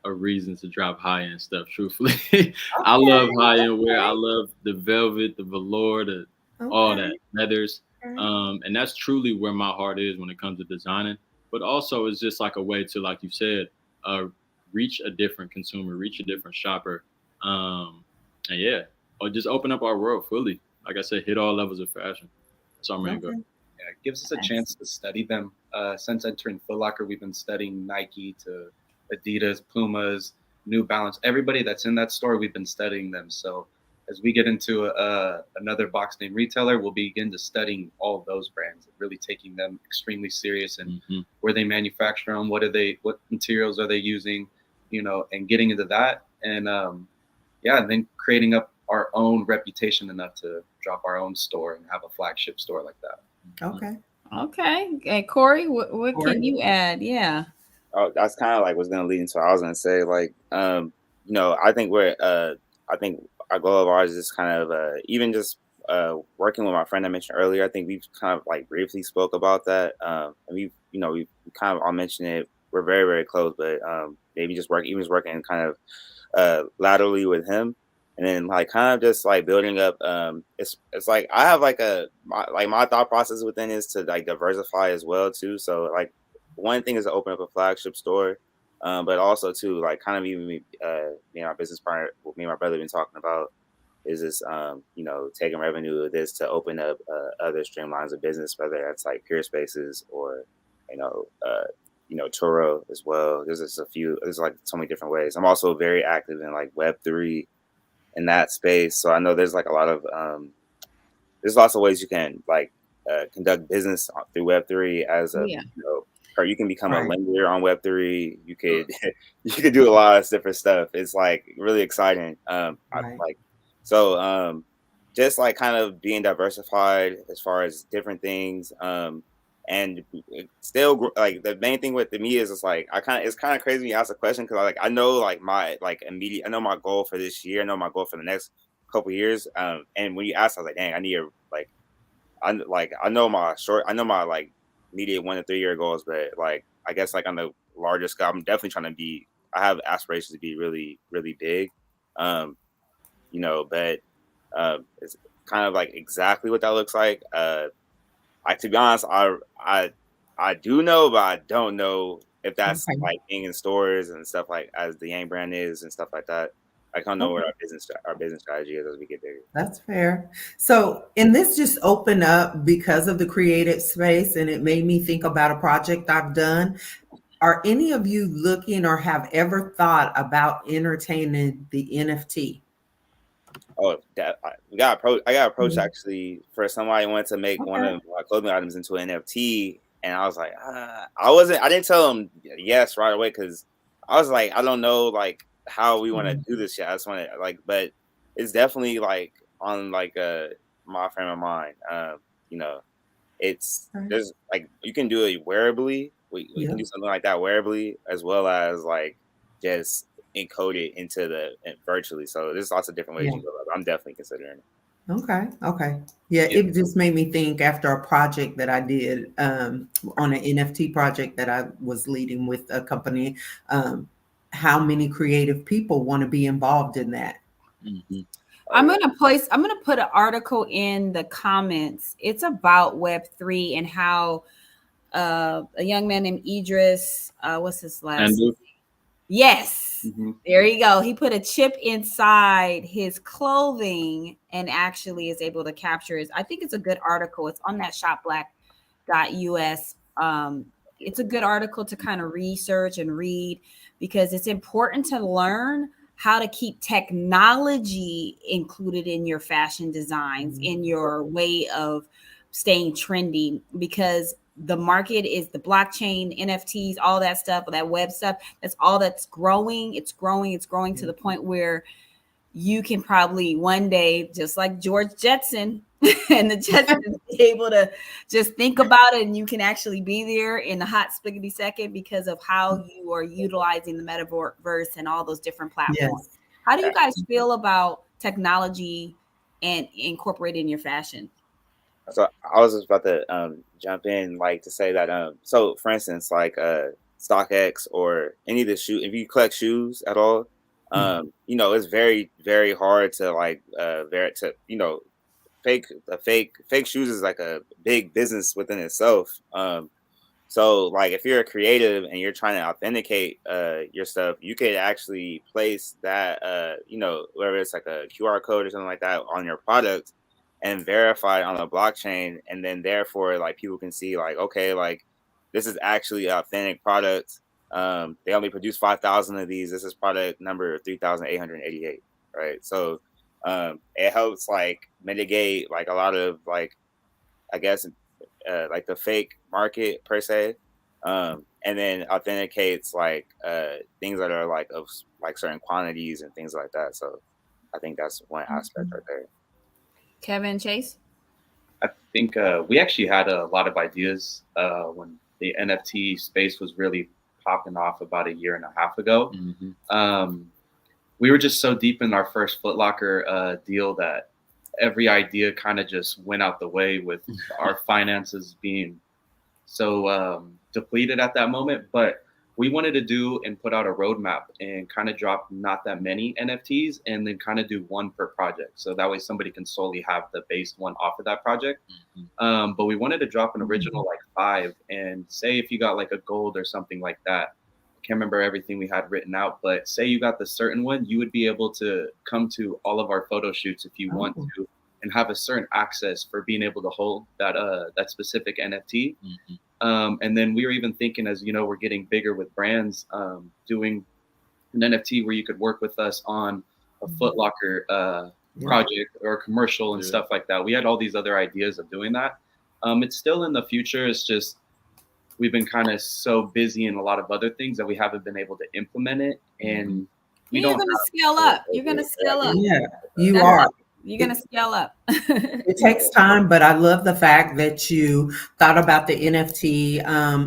B: a reason to drop high-end stuff, truthfully. I love high-end wear. I love the velvet, the velour, all that, leathers. And that's truly where my heart is when it comes to designing. But also it's just like a way to, like you said, reach a different consumer, reach a different shopper. Or just open up our world fully. Like I said, hit all levels of fashion. That's our main goal.
C: Yeah, it gives us a chance to study them. Since entering Foot Locker, we've been studying Nike to Adidas, Pumas, New Balance. Everybody that's in that store, we've been studying them. So as we get into another box name retailer, we'll begin to studying all of those brands, really taking them extremely serious, and where they manufacture them, what materials are they using, and getting into that, and then creating up our own reputation enough to drop our own store and have a flagship store like that.
A: Okay. And Corey, what can you add? Yeah.
E: Oh, that's kind of like what's going to lead into what I was going to say. Like, I think our goal of ours is kind of even just working with my friend I mentioned earlier. I think we've kind of like briefly spoke about that. And we kind of all mentioned it. We're very, very close, but maybe just working kind of laterally with him, and then like kind of just like building up. It's like I have like my thought process within is to like diversify as well too. So like one thing is to open up a flagship store. But also too, like kind of even me and our business partner, me and my brother have been talking about is this, taking revenue of this to open up other streamlines of business, whether that's like Pure Spaces or, Turo as well. There's like so many different ways. I'm also very active in like Web3 in that space. So I know there's like a lot of, there's lots of ways you can like conduct business through Web3 as a, or you can become a lender on Web3. You could do a lot of different stuff. It's like really exciting. Just like kind of being diversified as far as different things. And still, like, the main thing with me is, it's like, it's kind of crazy when you ask the question, because I know, like, my, like, immediate, I know my goal for this year, I know my goal for the next couple years. And when you asked, I was like, dang, I need a, like, I know my like immediate 1 to 3 year goals, but like, I guess, like, on the larger scale, I'm definitely trying to be, I have aspirations to be really, really big. You know, but it's kind of like exactly what that looks like. To be honest, I do know, but I don't know if that's
D: Okay.
E: like being in stores and stuff, like, as the Y.A.N.G brand is and stuff like that. I don't know what
D: Okay.
E: our business strategy is as we get bigger.
D: That's fair. So, and this just opened up because of the creative space, and it made me think about a project I've done. Are any of you looking or have ever thought about entertaining the NFT?
E: Oh, I got approached
D: Mhm.
E: actually for somebody who wanted to make one
D: Okay.
E: of my clothing items into an NFT, and I was like, I didn't tell them yes right away, because I was like, I don't know, like, how we want to
D: Mhm.
E: do this yet. I just want to, like, but it's definitely, like, on, like, my frame of mind. You know,
D: Okay.
E: there's, like, you can do it wearably. We can
D: Yeah.
E: do something like that wearably, as well as, like, just encode it into virtually. So there's lots of different ways
D: Yeah.
E: you go about it. I'm definitely considering it.
D: Okay. Okay. Yeah,
C: Yeah.
D: it just made me think after a project that I did on an NFT project that I was leading with a company, um, how many creative people want to be involved in that?
B: Mhm.
E: Oh yeah.
A: I'm gonna put an article in the comments. It's about Web3 and how a young man named Idris, what's his last name?
B: And
A: Yes,
C: Mhm.
A: there you go. He put a chip inside his clothing and actually is able to capture his. I think it's a good article. It's on that shopblack.us. It's a good article to kind of research and read, because it's important to learn how to keep technology included in your fashion designs, in your way of staying trendy, because the market is the blockchain, NFTs, all that stuff, that web stuff. That's all that's growing. It's growing. It's growing to the point where you can probably one day, just like George Jetson and the Jetsons, be able to just think about it, and you can actually be there in a hot spliggity second because of how you are utilizing the metaverse and all those different platforms.
D: Yes.
A: How do you guys feel about technology and incorporating your fashion?
E: So I was just about to jump in, like, to say that, so for instance, like, StockX or any of the shoe, if you collect shoes at all, you know, it's very, very hard to, like, you know, fake shoes is like a big business within itself. So, like, if you're a creative and you're trying to authenticate your stuff, you could actually place that, you know, whether it's like a QR code or something like that on your product, and verify it on a blockchain, and then therefore, like, people can see, like, okay, like, this is actually an authentic product. They only produce 5,000 of these. This is product number 3,888, right? So it helps, like, mitigate, like, a lot of, like, I guess, like, the fake market per se, and then authenticates, like, things that are, like, of, like, certain quantities and things like that. So I think that's one aspect right there.
A: Kevin Chase?
C: I think we actually had a lot of ideas when the NFT space was really popping off about a year and a half ago.
B: Mhm.
C: We were just so deep in our first Foot Locker deal that every idea kind of just went out the way, with our finances being so depleted at that moment. But we wanted to do and put out a roadmap and kind of drop not that many NFTs, and then kind of do one per project. So that way somebody can solely have the base one off of that project.
B: Mhm.
C: But we wanted to drop an original like 5, and say if you got like a gold or something like that. I can't remember everything we had written out, but say you got the certain one, you would be able to come to all of our photo shoots if you want
D: Oh.
C: to, and have a certain access for being able to hold that specific NFT.
B: Mhm.
C: And then we were even thinking, as you know, we're getting bigger with brands, doing an NFT where you could work with us on a Foot Locker
D: Yeah.
C: project or a commercial and
B: Yeah.
C: stuff like that. We had all these other ideas of doing that. It's still in the future. It's just we've been kind of so busy in a lot of other things that we haven't been able to implement it. And we
A: You're
C: don't
A: gonna
C: have
A: scale up. You're gonna scale up.
D: Yeah, you
A: That's
D: are.
A: You're gonna scale up.
D: It takes time, but I love the fact that you thought about the NFT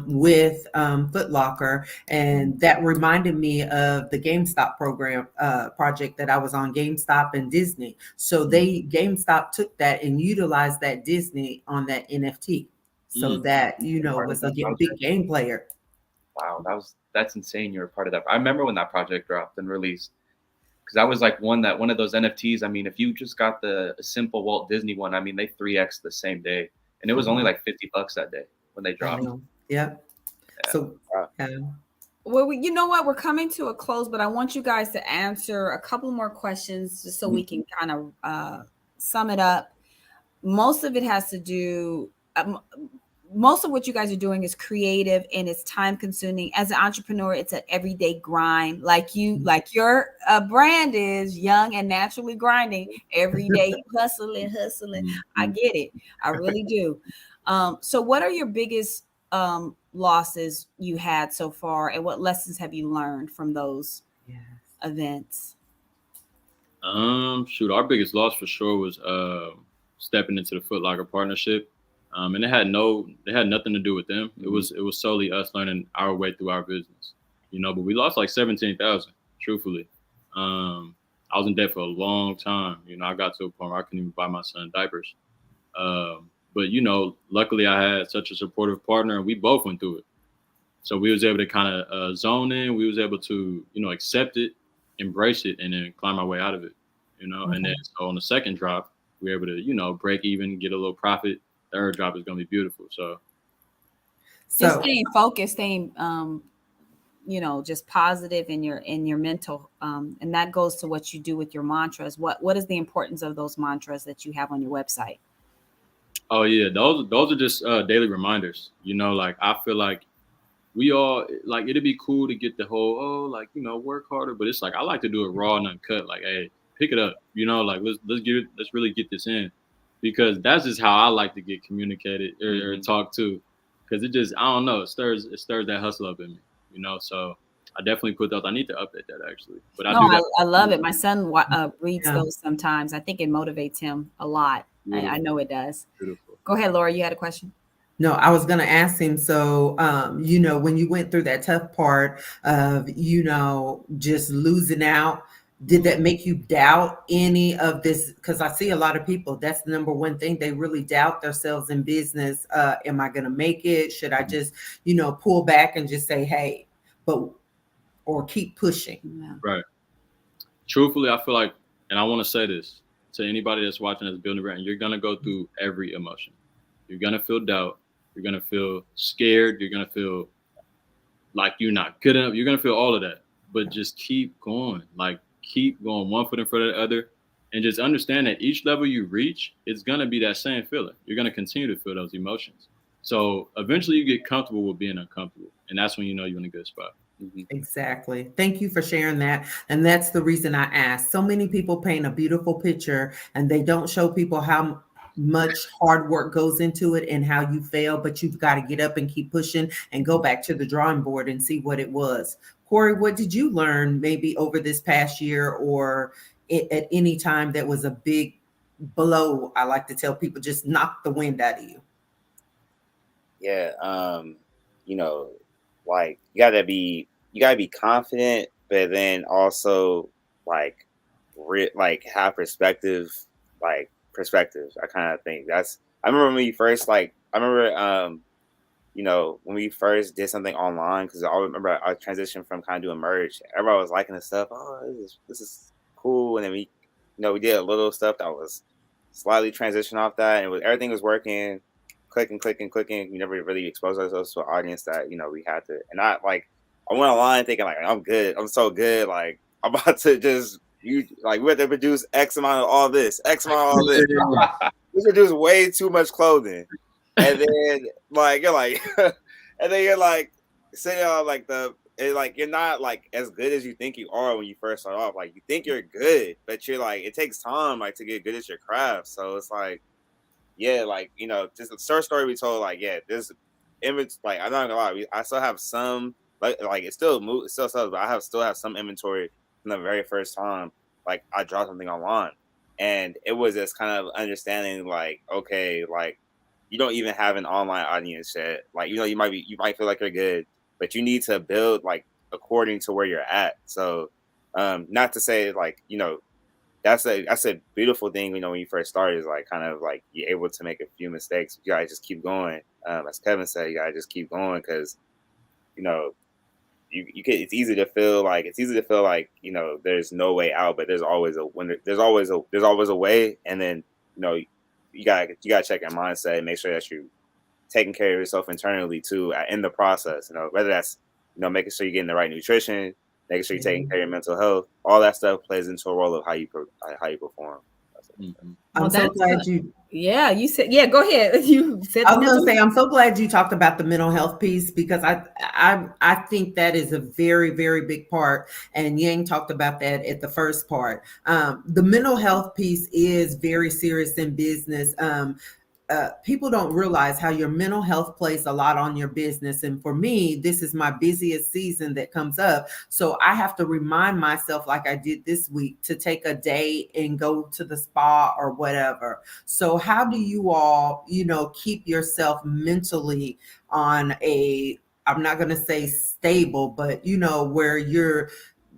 D: with Foot Locker, and that reminded me of the GameStop program project that I was on, GameStop and Disney. So GameStop took that and utilized that Disney on that NFT, so that
C: Part of
D: was a
C: that
D: big
C: project.
D: game player.
C: Wow, that's insane. You're a part of that. I remember when that project dropped and released, because that was like one of those NFTs. I mean, if you just got the a simple Walt Disney one, I mean, they 3x the same day, and it was only like $50 that day when they
D: I
C: dropped.
D: know. Yeah.
C: Yeah.
D: So
A: Well, you know what? We're coming to a close, but I want you guys to answer a couple more questions just so we can kind of sum it up. Most of it has to do. Most of what you guys are doing is creative and it's time consuming. As an entrepreneur, it's an everyday grind. Like your brand is young and naturally grinding every day, hustling. I get it. I really do. So what are your biggest losses you had so far, and what lessons have you learned from those events?
B: Shoot, our biggest loss for sure was stepping into the Foot Locker partnership. And it had nothing to do with them. It was solely us learning our way through our business, but we lost like 17,000, truthfully. I was in debt for a long time. I got to a point where I couldn't even buy my son diapers. But luckily I had such a supportive partner, and we both went through it. So we was able to kind of zone in. We was able to, accept it, embrace it, and then climb our way out of it. And then so on the second drop, we were able to, break even, get a little profit. Third drop is going to be beautiful. So
A: just staying focused, staying just positive in your mental, and that goes to what you do with your mantras. What is the importance of those mantras that you have on your website?
B: Oh yeah, those are just daily reminders. Like I feel like we all like it'd be cool to get the whole work harder, but it's like I like to do it raw and uncut. Like, hey, pick it up. Like let's really get this in, because that's just how I like to get communicated or talk to, because it just, I don't know, it stirs that hustle up in me. So I definitely put those. I need to update that actually, but
A: I love it. My son reads those sometimes. I think it motivates him a lot. I know it does.
B: Beautiful.
A: Go ahead, Laura. You had a question.
D: No, I was going to ask him. So, when you went through that tough part of, just losing out, did that make you doubt any of this? Because I see a lot of people, that's the number one thing. They really doubt themselves in business. Am I going to make it? Should I just, pull back and just say, hey, or keep pushing?
A: Yeah.
B: Right. Truthfully, I feel like, and I want to say this to anybody that's watching that's building a brand, you're going to go through every emotion. You're going to feel doubt. You're going to feel scared. You're going to feel like you're not good enough. You're going to feel all of that, but just keep going. Like keep going, one foot in front of the other, and just understand that each level you reach, it's going to be that same feeling. You're going to continue to feel those emotions. So eventually you get comfortable with being uncomfortable, and that's when you're in a good spot.
D: Exactly. Thank you for sharing that. And that's the reason I asked. So many people paint a beautiful picture and they don't show people how much hard work goes into it and how you fail, but you've got to get up and keep pushing and go back to the drawing board and see what it was. Corey, what did you learn maybe over this past year or at any time that was a big blow? I like to tell people, just knock the wind out of you.
E: Yeah. Like you gotta be confident, but then also like have perspective. I kind of think I remember when we first when we first did something online, because I remember I transitioned from kind of doing merch. Everybody was liking the stuff. Oh, this is cool. And then we did a little stuff that was slightly transition off that, and everything was working, clicking. We never really exposed ourselves to an audience that we had to. And I went online thinking like I'm good. I'm so good. Like I'm about to just we have to produce X amount of all this, X amount of all this. We produce way too much clothing. And then you're like and then you're like sitting on you're not like as good as you think you are when you first start off. Like you think you're good, but you're like, it takes time to get good at your craft. So it's just a short story we told, this image, I'm not gonna lie, I still have some it still sells, but I still have some inventory from the very first time I dropped something online. And it was just kind of understanding like, okay, like you don't even have an online audience yet. Like, you might feel like you're good, but you need to build like according to where you're at. So not to say like, that's a beautiful thing, when you first start, is like kind of like you're able to make a few mistakes. You gotta just keep going. As Kevin said, you gotta just keep going, because you know you can. It's easy to feel like there's no way out, but there's always a when there's always a way. And then you gotta check your mindset, make sure that you're taking care of yourself internally too, in the process. Whether that's making sure you're getting the right nutrition, making sure you're taking care of your mental health. All that stuff plays into a role of how you perform.
B: Mhm.
D: I'm
A: Well,
D: so
A: that's
D: glad
A: good.
D: you.
A: Yeah, you said, yeah, go ahead. You said
D: I
A: the
D: was going
A: mental.
D: to say, I'm so glad you talked about the mental health piece, because I think that is a very, very big part. And Yang talked about that at the first part. The mental health piece is very serious in business. People don't realize how your mental health plays a lot on your business. And for me, this is my busiest season that comes up. So I have to remind myself, like I did this week, to take a day and go to the spa or whatever. So how do you all, keep yourself mentally on I'm not going to say stable, but, where you're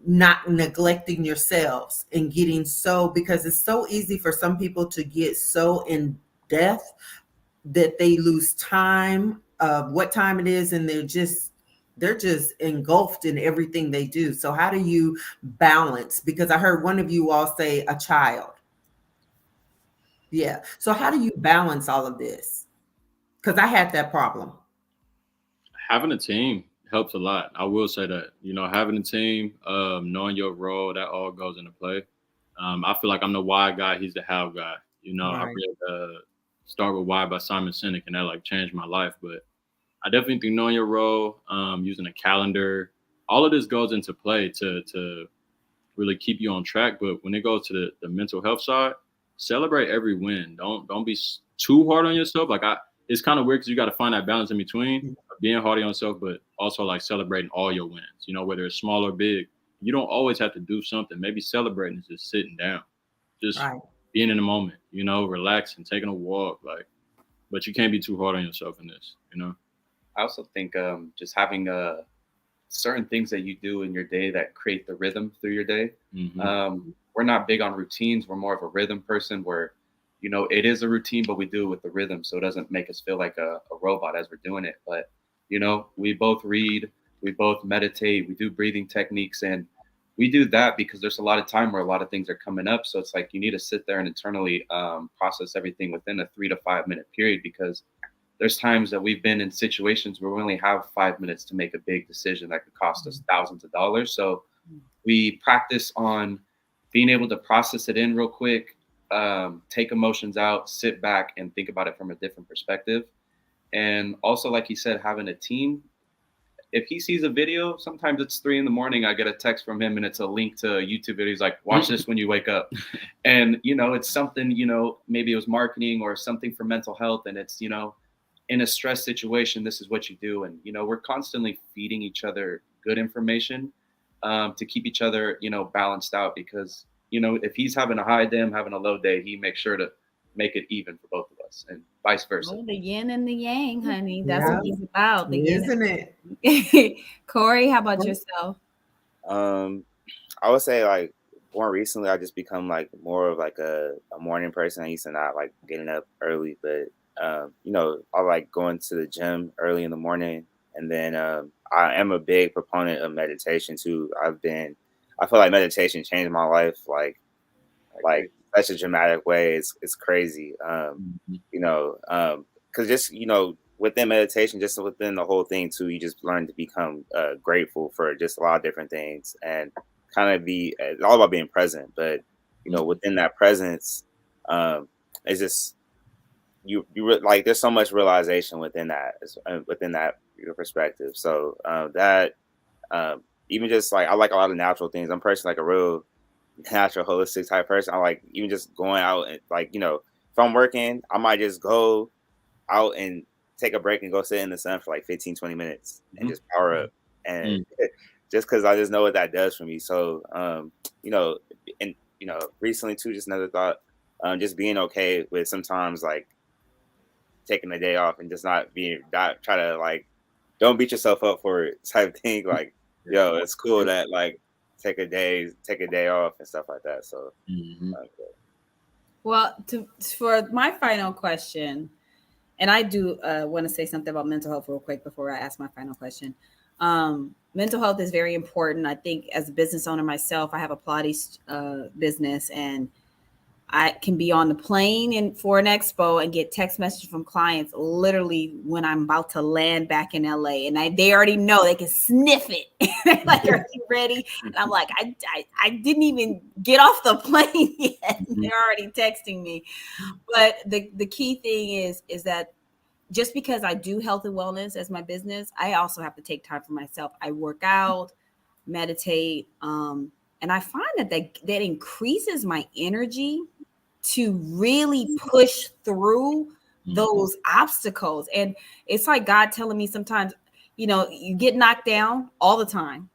D: not neglecting yourselves and getting because it's so easy for some people to get so in death that they lose time of what time it is, and they're just engulfed in everything they do. So how do you balance? Because I heard one of you all say a child. Yeah. So how do you balance all of this? Because I had that problem.
B: Having a team helps a lot. I will say that. Having a team, knowing your role, that all goes into play. I feel like I'm the why guy. He's the how guy. I
D: Right.
B: read Start with Why by Simon Sinek, and that like changed my life. But I definitely think knowing your role, using a calendar, all of this goes into play to really keep you on track. But when it goes to the mental health side, celebrate every win. Don't be too hard on yourself. It's kind of weird because you got to find that balance in between being hard on yourself, but also like celebrating all your wins. Whether it's small or big. You don't always have to do something. Maybe celebrating is just sitting down, just
D: Right.
B: being in the moment. Relaxing, taking a walk. But you can't be too hard on yourself in this.
C: I also think just having certain things that you do in your day that create the rhythm through your day.
B: Mm-hmm.
C: We're not big on routines. We're more of a rhythm person where, it is a routine, but we do it with the rhythm. So it doesn't make us feel like a robot as we're doing it. But, we both read, we both meditate, we do breathing techniques. And we do that because there's a lot of time where a lot of things are coming up. So it's like you need to sit there and internally process everything within a 3 to 5 minute period, because there's times that we've been in situations where we only have 5 minutes to make a big decision that could cost us thousands of dollars. So we practice on being able to process it in real quick, take emotions out, sit back and think about it from a different perspective. And also, like he said, having a team. If he sees a video, sometimes it's 3 a.m. I get a text from him and it's a link to a YouTube video. He's like, watch this when you wake up. And, it's something, maybe it was marketing or something for mental health. And it's, in a stress situation, this is what you do. And, we're constantly feeding each other good information to keep each other, balanced out, because, if he's having a high day, I'm having a low day, he makes sure to make it even for both of us and vice versa.
A: Oh, the yin and the yang, honey. That's
D: Yeah.
A: what he's about. The yin.
D: Isn't it?
A: Corey, how about yourself?
E: I would say like more recently, I just become like more of like a morning person. I used to not like getting up early, but I like going to the gym early in the morning. And then I am a big proponent of meditation too. I feel like meditation changed my life like such a dramatic way. It's crazy. Because just within meditation, just within the whole thing too, you just learn to become grateful for just a lot of different things, and kind of it's all about being present. But within that presence, it's just like there's so much realization within that perspective. So that even just like I like a lot of natural things. I'm personally like a real natural holistic type person. I like even just going out and like if I'm working, I might just go out and take a break and go sit in the sun for like 15-20 minutes and just power up, and just because I just know what that does for me. So and recently too, just another thought, just being okay with sometimes like taking a day off and just not try to like don't beat yourself up for it type thing. Like, yo, it's cool that like take a day off and stuff like that. So
A: Well, for my final question, and I do want to say something about mental health real quick before I ask my final question. Mental health is very important. I think as a business owner myself, I have a Pilates business, and I can be on the plane and for an expo and get text messages from clients literally when I'm about to land back in LA, and they already know, they can sniff it. They're like, "Are you ready?" And I'm like, I didn't even get off the plane yet. They're already texting me. But the key thing is that just because I do health and wellness as my business, I also have to take time for myself. I work out, meditate, and I find that increases my energy to really push through those obstacles. And it's like God telling me sometimes, you get knocked down all the time.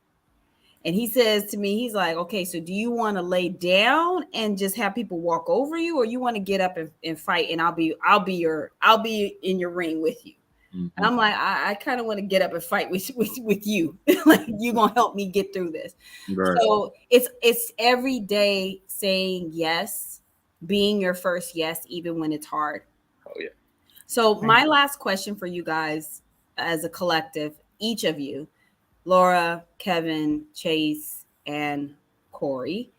A: And he says to me, he's like, okay, so do you want to lay down and just have people walk over you, or you want to get up and fight, and I'll be in your ring with you. And I'm like, I kind of want to get up and fight with you. Like, you're going to help me get through this. Right. So it's every day saying yes, being your first yes, even when it's hard.
C: Oh, yeah.
A: So my last question for you guys as a collective, each of you, Lorra, Kevin, Chase, and Corey,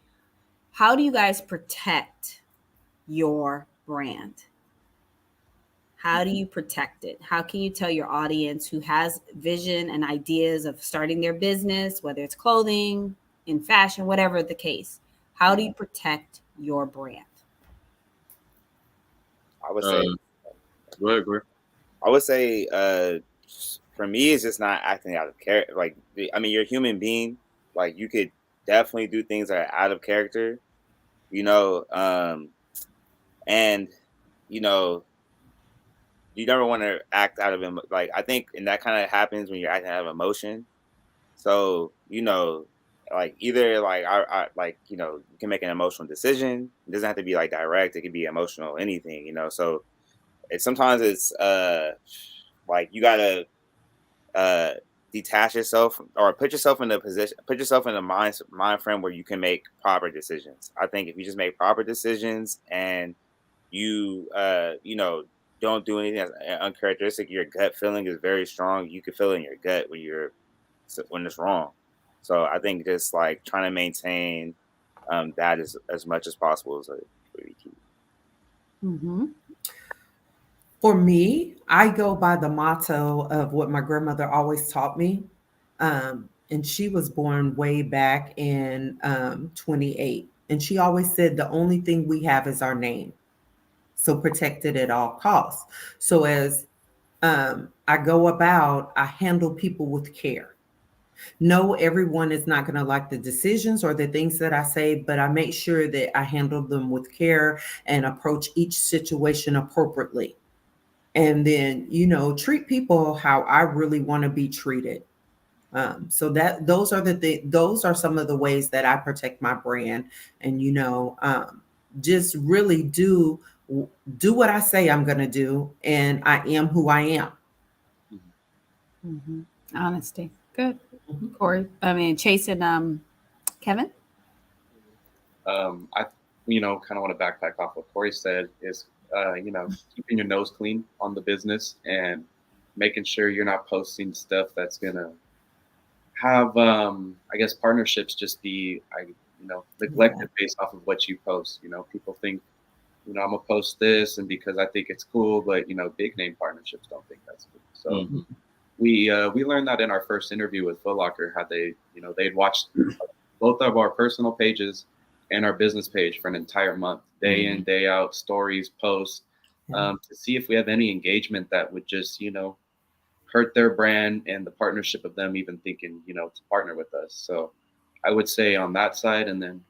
A: how do you guys protect your brand? How do you protect it? How can you tell your audience who has vision and ideas of starting their business, whether it's clothing, in fashion, whatever the case, how do you protect your brand?
E: I would say,
B: go ahead.
E: I would say, for me, it's just not acting out of character. Like, I mean, you're a human being. Like, you could definitely do things that are out of character, and you never want to act out of like, I think, and that kind of happens when you're acting out of emotion. So, like either like I like, you can make an emotional decision. It doesn't have to be like direct. It could be emotional, anything, So sometimes it's like you gotta detach yourself or put yourself in a mind frame where you can make proper decisions. I think if you just make proper decisions and you don't do anything that's uncharacteristic, your gut feeling is very strong. You can feel it in your gut when it's wrong. So I think just like trying to maintain that as much as possible is really key.
D: Mm-hmm. For me, I go by the motto of what my grandmother always taught me. And she was born way back in 28. And she always said, the only thing we have is our name. So protect it at all costs. So as I go about, I handle people with care. No, everyone is not going to like the decisions or the things that I say, but I make sure that I handle them with care and approach each situation appropriately. And then, treat people how I really want to be treated. So those are some of the ways that I protect my brand, and just really do what I say I'm going to do, and I am who I am.
A: Mm-hmm. Honesty, good. Mm-hmm. Corey, Chase and Kevin.
C: I kind of want to backpack off what Corey said is keeping your nose clean on the business and making sure you're not posting stuff that's gonna have I guess partnerships just be neglected based off of what you post. People think I'm gonna post this and because I think it's cool, but big name partnerships don't think that's cool. So we learned that in our first interview with Foot Locker, how they'd watched both of our personal pages and our business page for an entire month, day in, day out, stories, posts, to see if we have any engagement that would just, hurt their brand and the partnership of them even thinking, to partner with us. So I would say on that side, and then,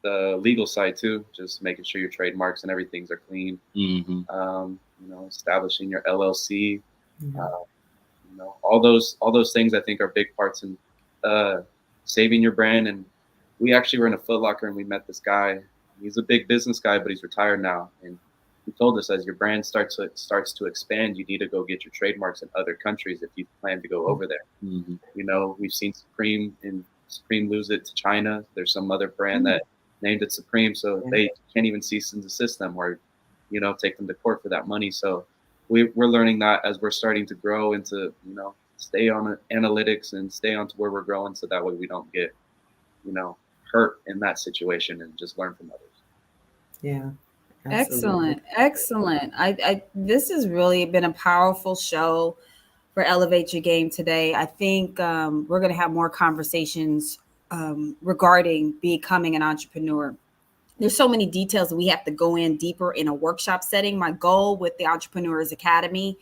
C: the legal side too, just making sure your trademarks and everything's are clean, establishing your LLC, all those things I think are big parts in saving your brand. And we actually were in a Foot Locker and we met this guy He's a big business guy, but he's retired now. And he told us, as your brand starts to expand, you need to go get your trademarks in other countries if you plan to go over there.
B: Mm-hmm.
C: You know, we've seen Supreme lose it to China. There's some other brand that named it Supreme, so they can't even cease and desist them or, you know, take them to court for that money. So we're learning that as we're starting to grow into, you know, stay on analytics and stay on to where we're growing, so that way we don't get, you know, hurt in that situation and just learn from others.
D: Yeah.
A: Absolutely. Excellent. This has really been a powerful show for Elevate Your Game today. I think we're going to have more conversations regarding becoming an entrepreneur. There's so many details that we have to go in deeper in a workshop setting. My goal with the Entrepreneurs Academy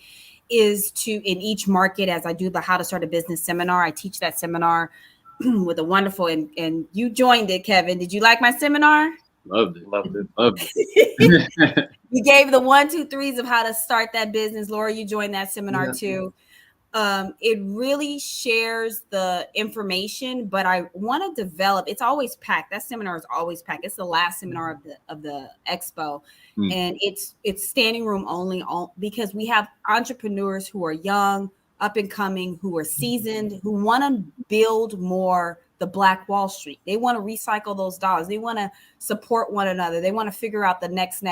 A: is to, in each market, as I do the How to Start a Business seminar, I teach that seminar with a wonderful, and you joined it, Kevin. Did you like my seminar?
B: Loved it.
A: You gave the 1, 2, 3s of how to start that business. Laura, you joined that seminar too. It really shares the information, but I want to develop. It's always packed. That seminar is always packed. It's the last seminar of the expo, and it's standing room only, because we have entrepreneurs who are young, up and coming, who are seasoned, who want to build more the Black Wall Street. They want to recycle those dollars. They want to support one another. They want to figure out the next.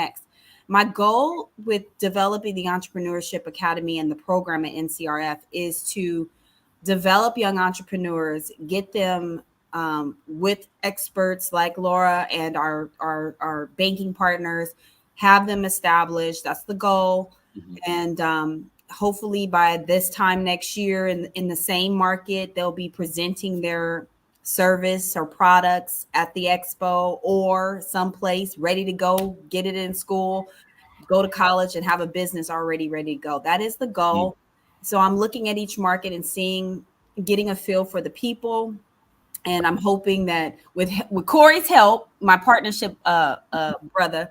A: My goal with developing the Entrepreneurship Academy and the program at NCRF is to develop young entrepreneurs, get them with experts like Laura and our banking partners, have them established. That's the goal. And hopefully by this time next year in the same market, they'll be presenting their service or products at the expo or someplace, ready to go, get it in school, go to college, and have a business already ready to go. That is the goal. So I'm looking at each market and getting a feel for the people. And I'm hoping that with Corey's help, my partnership brother,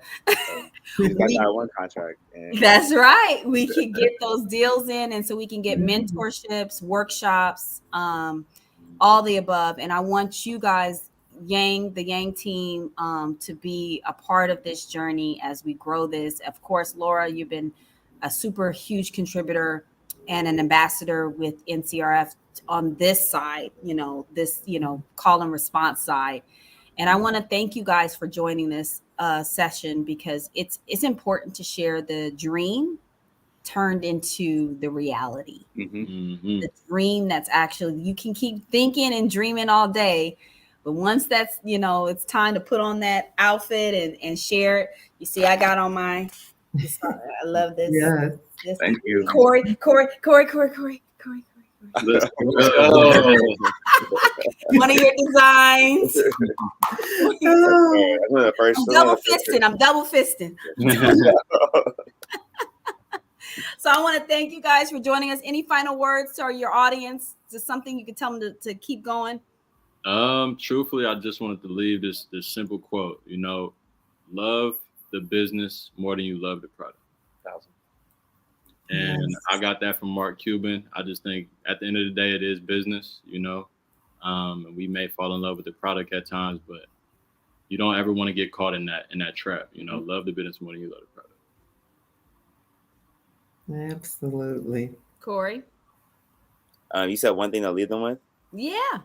E: He's got one contract.
A: That's right. We can get those deals in, and so we can get mentorships, workshops, all the above. And I want you guys, the Y.A.N.G team, to be a part of this journey as we grow this. Of course, Laura, you've been a super huge contributor and an ambassador with NCRF on this side, this call and response side. And I want to thank you guys for joining this session, because it's important to share the dream turned into the reality. The dream that's actually, you can keep thinking and dreaming all day, but once that's, it's time to put on that outfit and share it. You see, I got on I love this.
D: Yeah.
C: Thank you.
A: Corey. One of your designs. I'm double fisting. So I want to thank you guys for joining us. Any final words to your audience? Just something you can tell them to keep going?
B: Truthfully, I just wanted to leave this simple quote. Love the business more than you love the product. And I got that from Mark Cuban. I just think at the end of the day, it is business, and we may fall in love with the product at times, but you don't ever want to get caught in that trap. Love the business more than you love the product.
D: Absolutely.
A: Corey?
E: You said one thing to leave them with?
A: Yeah.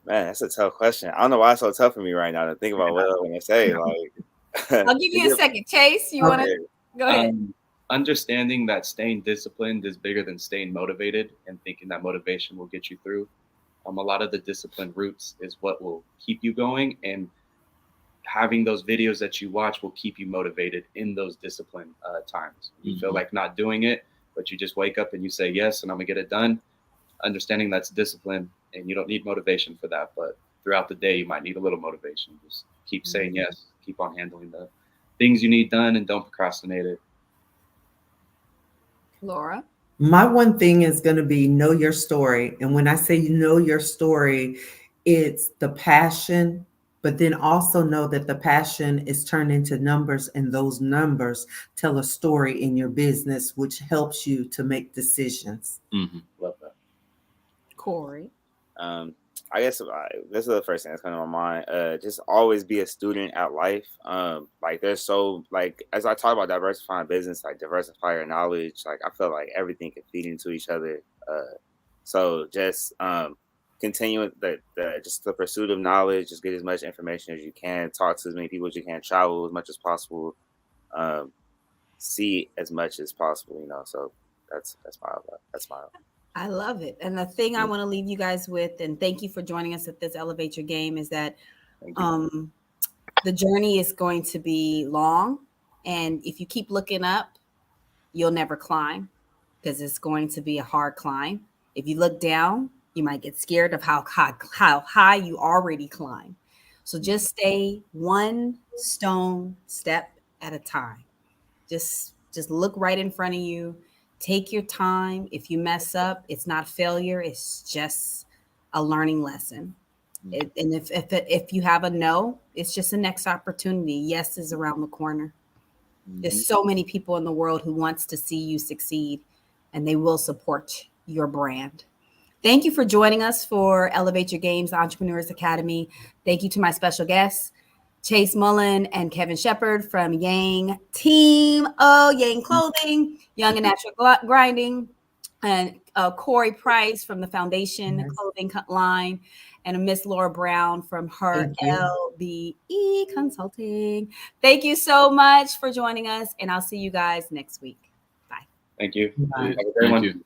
E: Man, that's a tough question. I don't know why it's so tough for me right now to think about what I'm going to say.
A: I'll give you a second. Chase, you want to go ahead?
C: Understanding that staying disciplined is bigger than staying motivated, and thinking that motivation will get you through. A lot of the discipline roots is what will keep you going, and having those videos that you watch will keep you motivated in those discipline times. You feel like not doing it, but you just wake up and you say, yes, and I'm gonna get it done. Understanding that's discipline, and you don't need motivation for that, but throughout the day, you might need a little motivation. Just keep saying yes, keep on handling the things you need done, and don't procrastinate it.
A: Laura?
D: My one thing is going to be know your story. And when I say know your story, it's the passion but then also know that the passion is turned into numbers, and those numbers tell a story in your business, which helps you to make decisions.
B: Mm-hmm.
E: Love that.
A: Corey.
E: I guess this is the first thing that's coming to my mind. Just always be a student at life. Like there's so like as I talk about diversifying business, like diversify your knowledge. Like I feel like everything can feed into each other. So just continue with just the pursuit of knowledge. Just get as much information as you can. Talk to as many people as you can. Travel as much as possible. See as much as possible. You know. So that's my.
A: I love it. And the thing I want to leave you guys with, and thank you for joining us at this Elevate Your Game, is that the journey is going to be long. And if you keep looking up, you'll never climb, because it's going to be a hard climb. If you look down, you might get scared of how high you already climb. So just stay one step at a time. Just look right in front of you. Take your time. If you mess up, it's not failure. It's just a learning lesson. And if you have a no, it's just a next opportunity. Yes is around the corner. There's so many people in the world who wants to see you succeed, and they will support your brand. Thank you for joining us for Elevate Your Games Entrepreneurs Academy. Thank you to my special guests, Chase Mullen and Kevin Shephard from Y.A.N.G team. Y.A.N.G Clothing, Young and Natural Grinding, and Corey Price from the Foundation Clothing line, and Miss Lorra Brown from her LBE Consulting. Thank you so much for joining us, and I'll see you guys next week. Bye.
C: Thank you.
D: Bye.
C: Have a great one.
B: You.